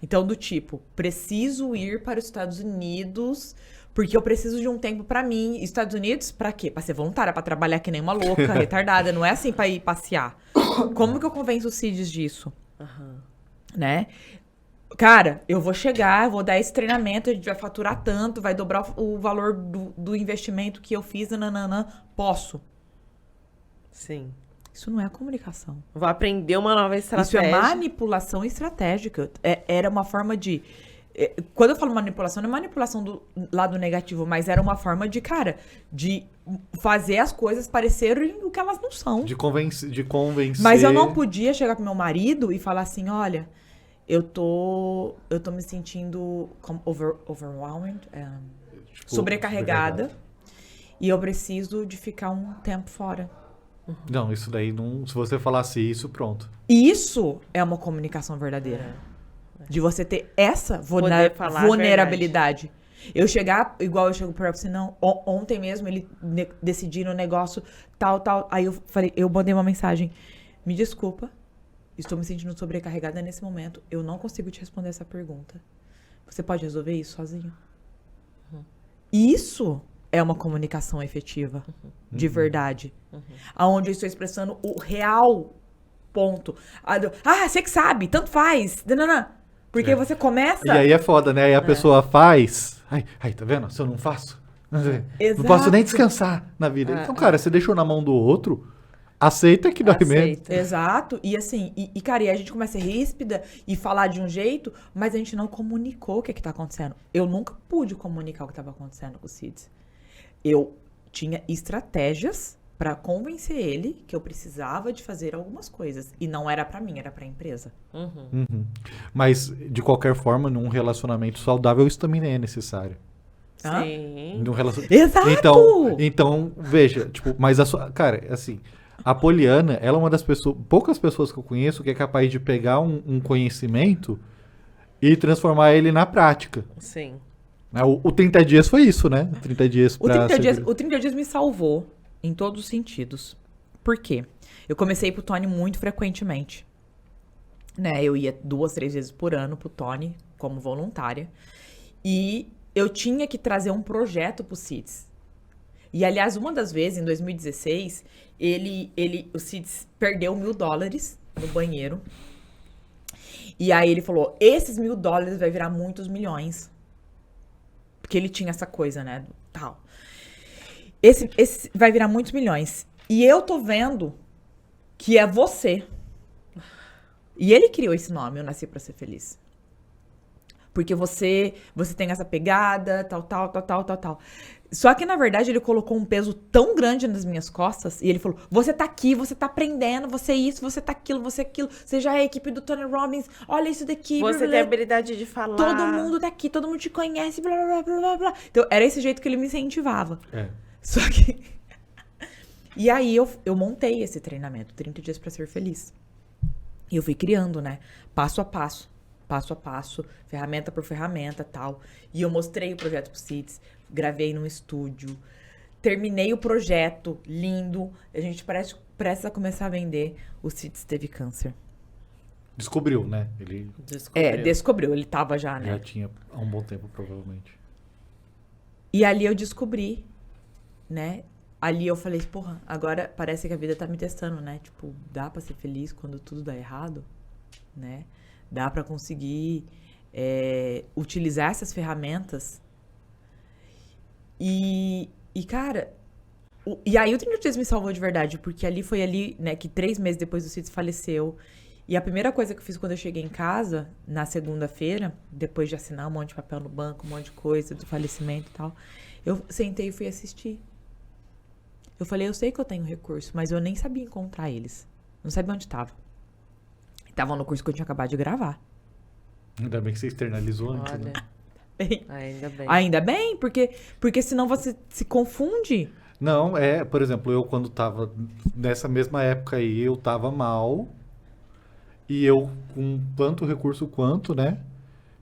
Então, do tipo, preciso ir para os Estados Unidos porque eu preciso de um tempo pra mim. Estados Unidos, pra quê? Pra ser voluntária, pra trabalhar que nem uma louca, retardada. Não é assim pra ir passear. Como que eu convenço os Cids disso? Né? Cara, eu vou chegar, vou dar esse treinamento, a gente vai faturar tanto, vai dobrar o valor do investimento que eu fiz, nananã. Posso. Sim. Isso não é comunicação. Vou aprender uma nova Isso estratégia. é manipulação estratégica. Era uma forma de... Quando eu falo manipulação, não é manipulação do lado negativo, mas era uma forma de, cara, de fazer as coisas parecerem o que elas não são. De convencer. Mas eu não podia chegar pro meu marido e falar assim, olha, eu tô me sentindo overwhelmed, Tipo, sobrecarregada, e eu preciso de ficar um tempo fora. Não, isso daí não. Se você falasse isso, pronto. Isso é uma comunicação verdadeira. De você ter essa Poder falar a vulnerabilidade. Eu chegar, igual eu chego pro você, não, ontem mesmo ele decidiu no negócio tal. Aí eu falei, eu mandei uma mensagem. Me desculpa, estou me sentindo sobrecarregada nesse momento. Eu não consigo te responder essa pergunta. Você pode resolver isso sozinho? Isso é uma comunicação efetiva, de verdade. Aonde eu estou expressando o real ponto. Você que sabe, tanto faz. Não. Porque você começa... E aí é foda, né? Aí a pessoa faz. Ai, tá vendo? Se eu não faço, não Exato. posso nem descansar na vida. Então, cara, você deixou na mão do outro, aceita que dói mesmo. Aceita. Exato. E assim, cara, e a gente começa a ser ríspida e falar de um jeito, mas a gente não comunicou o que tá acontecendo. Eu nunca pude comunicar o que estava acontecendo com o Cids. Eu tinha estratégias pra convencer ele que eu precisava de fazer algumas coisas. E não era pra mim, era pra empresa. Mas, de qualquer forma, num relacionamento saudável, isso também é necessário. Hã? Sim. Exato! Então, veja, tipo, mas cara, assim, a Poliana, ela é uma das poucas pessoas que eu conheço que é capaz de pegar um conhecimento e transformar ele na prática. Sim. O 30 dias foi isso, né? 30 dias pra... O 30 dias me salvou em todos os sentidos. Por quê? Eu comecei pro Tony muito frequentemente. Né? Eu ia 2, 3 vezes por ano pro Tony, como voluntária. E eu tinha que trazer um projeto pro Cids. E, aliás, uma das vezes, em 2016, o Cids perdeu $1.000 no banheiro. E aí ele falou, esses $1.000 vai virar muitos milhões. Porque ele tinha essa coisa, né? Tal. Esse vai virar muitos milhões. E eu tô vendo que é você. E ele criou esse nome, Eu Nasci Pra Ser Feliz. Porque você tem essa pegada, tal. Só que, na verdade, ele colocou um peso tão grande nas minhas costas. E ele falou, você tá aqui, você tá aprendendo, você isso, você tá aquilo, você aquilo. Você já é a equipe do Tony Robbins, olha isso daqui. Você blá, tem a blá. habilidade de falar. Todo mundo tá aqui, todo mundo te conhece, blá, blá, blá, blá, blá. Então, era esse jeito que ele me incentivava. Só que... E aí, eu montei esse treinamento, 30 dias pra ser feliz. E eu fui criando, né? Passo a passo, ferramenta por ferramenta, tal. E eu mostrei o projeto pro Cids, gravei num estúdio, terminei o projeto, lindo. A gente prestes a começar a vender. O Cids teve câncer. Descobriu, né? Ele Descobriu. Ele tava já, né? já tinha há um bom tempo, provavelmente. E ali eu descobri, né? Ali eu falei, porra, agora parece que a vida tá me testando, né? Tipo, dá pra ser feliz quando tudo dá errado, né? Dá pra conseguir utilizar essas ferramentas. E cara... E aí o 30 dias me salvou de verdade, porque foi ali, né, que 3 meses depois do Cids faleceu. E a primeira coisa que eu fiz quando eu cheguei em casa, na segunda-feira, depois de assinar um monte de papel no banco, um monte de coisa do falecimento e tal, eu sentei e fui assistir. Eu falei, eu sei que eu tenho recurso, mas eu nem sabia encontrar eles. Não sabia onde estava. Estavam no curso que eu tinha acabado de gravar. Ainda bem que você externalizou antes, né? Ainda bem. Ainda bem, porque senão você se confunde. Não, por exemplo, eu quando tava nessa mesma época aí, eu tava mal. E eu com tanto recurso quanto, né?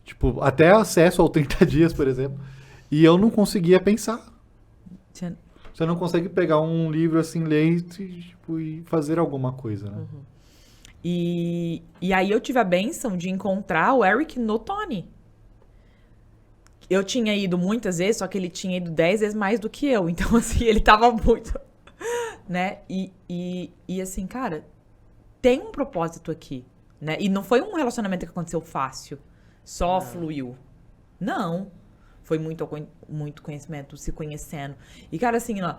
Tipo, até acesso ao 30 dias, por exemplo. E eu não conseguia pensar. Você não consegue pegar um livro assim, ler e fazer alguma coisa, né? E aí eu tive a bênção de encontrar o Eric no Tony. Eu tinha ido muitas vezes, só que ele tinha ido 10 vezes mais do que eu. Então, assim, ele tava muito... né? E assim, cara, tem um propósito aqui, né? E não foi um relacionamento que aconteceu fácil. Só fluiu. Não. Foi muito conhecimento, se conhecendo. E, cara, assim, ó,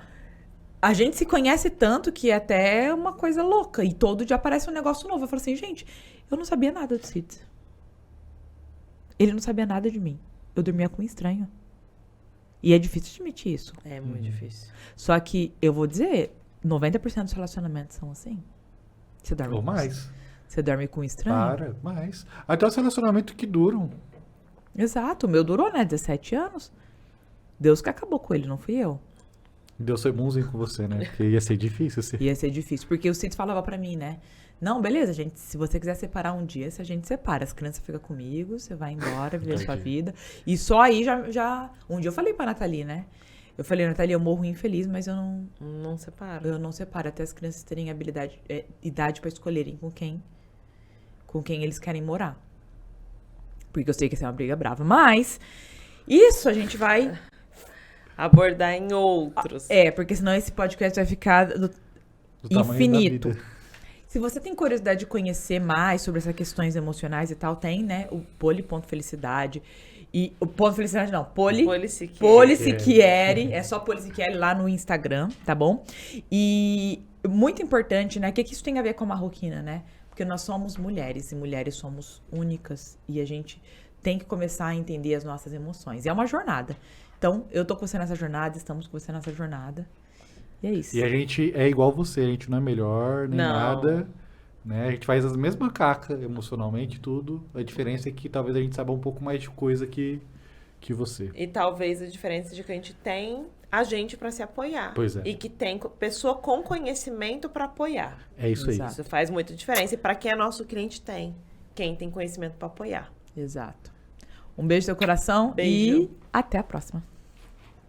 A gente se conhece tanto que é até uma coisa louca. E todo dia aparece um negócio novo. Eu falo assim, gente, eu não sabia nada do Cid. Ele não sabia nada de mim. Eu dormia com um estranho. E é difícil admitir isso. É muito difícil. Só que, eu vou dizer, 90% dos relacionamentos são assim. Você dorme Ou com mais. Você dorme com um estranho? Para, mais. Até os relacionamentos que duram. Exato. O meu durou, né? 17 anos. Deus que acabou com ele, não fui eu. Deus foi bonzinho com você, né? Porque ia ser difícil. Assim. Ia ser difícil. Porque o Cid falava pra mim, né? Não, beleza, gente. Se você quiser separar um dia, se a gente separa. As crianças ficam comigo, você vai embora, viver a sua vida. E só aí já... Um dia eu falei pra Nathalie, né? Eu falei, Nathalie, eu morro infeliz, mas eu não... Não separa. Eu não separo. Até as crianças terem idade pra escolherem com quem eles querem morar. Porque eu sei que essa é uma briga brava. Mas, isso a gente vai... Abordar em outros. Porque senão esse podcast vai ficar Do tamanho infinito. da vida. Se você tem curiosidade de conhecer mais sobre essas questões emocionais e tal, tem, né? O Poli.felicidade. E o Ponto Felicidade não, Polisiquiere. É só Polisiquiere lá no Instagram, tá bom? E muito importante, né? O que isso tem a ver com a marroquina, né? Porque nós somos mulheres e mulheres somos únicas e a gente tem que começar a entender as nossas emoções. E é uma jornada. Então, eu tô com você nessa jornada, estamos com você nessa jornada. E é isso. E a gente é igual você, a gente não é melhor nem nada. Né? A gente faz as mesmas cacas emocionalmente, tudo. A diferença é que talvez a gente saiba um pouco mais de coisa que você. E talvez a diferença de que a gente tem a gente pra se apoiar. Pois é. E que tem pessoa com conhecimento pra apoiar. É isso aí. Exato. Isso faz muita diferença. E pra quem é nosso cliente, tem. Quem tem conhecimento pra apoiar. Exato. Um beijo no seu coração Beijo. e até a próxima.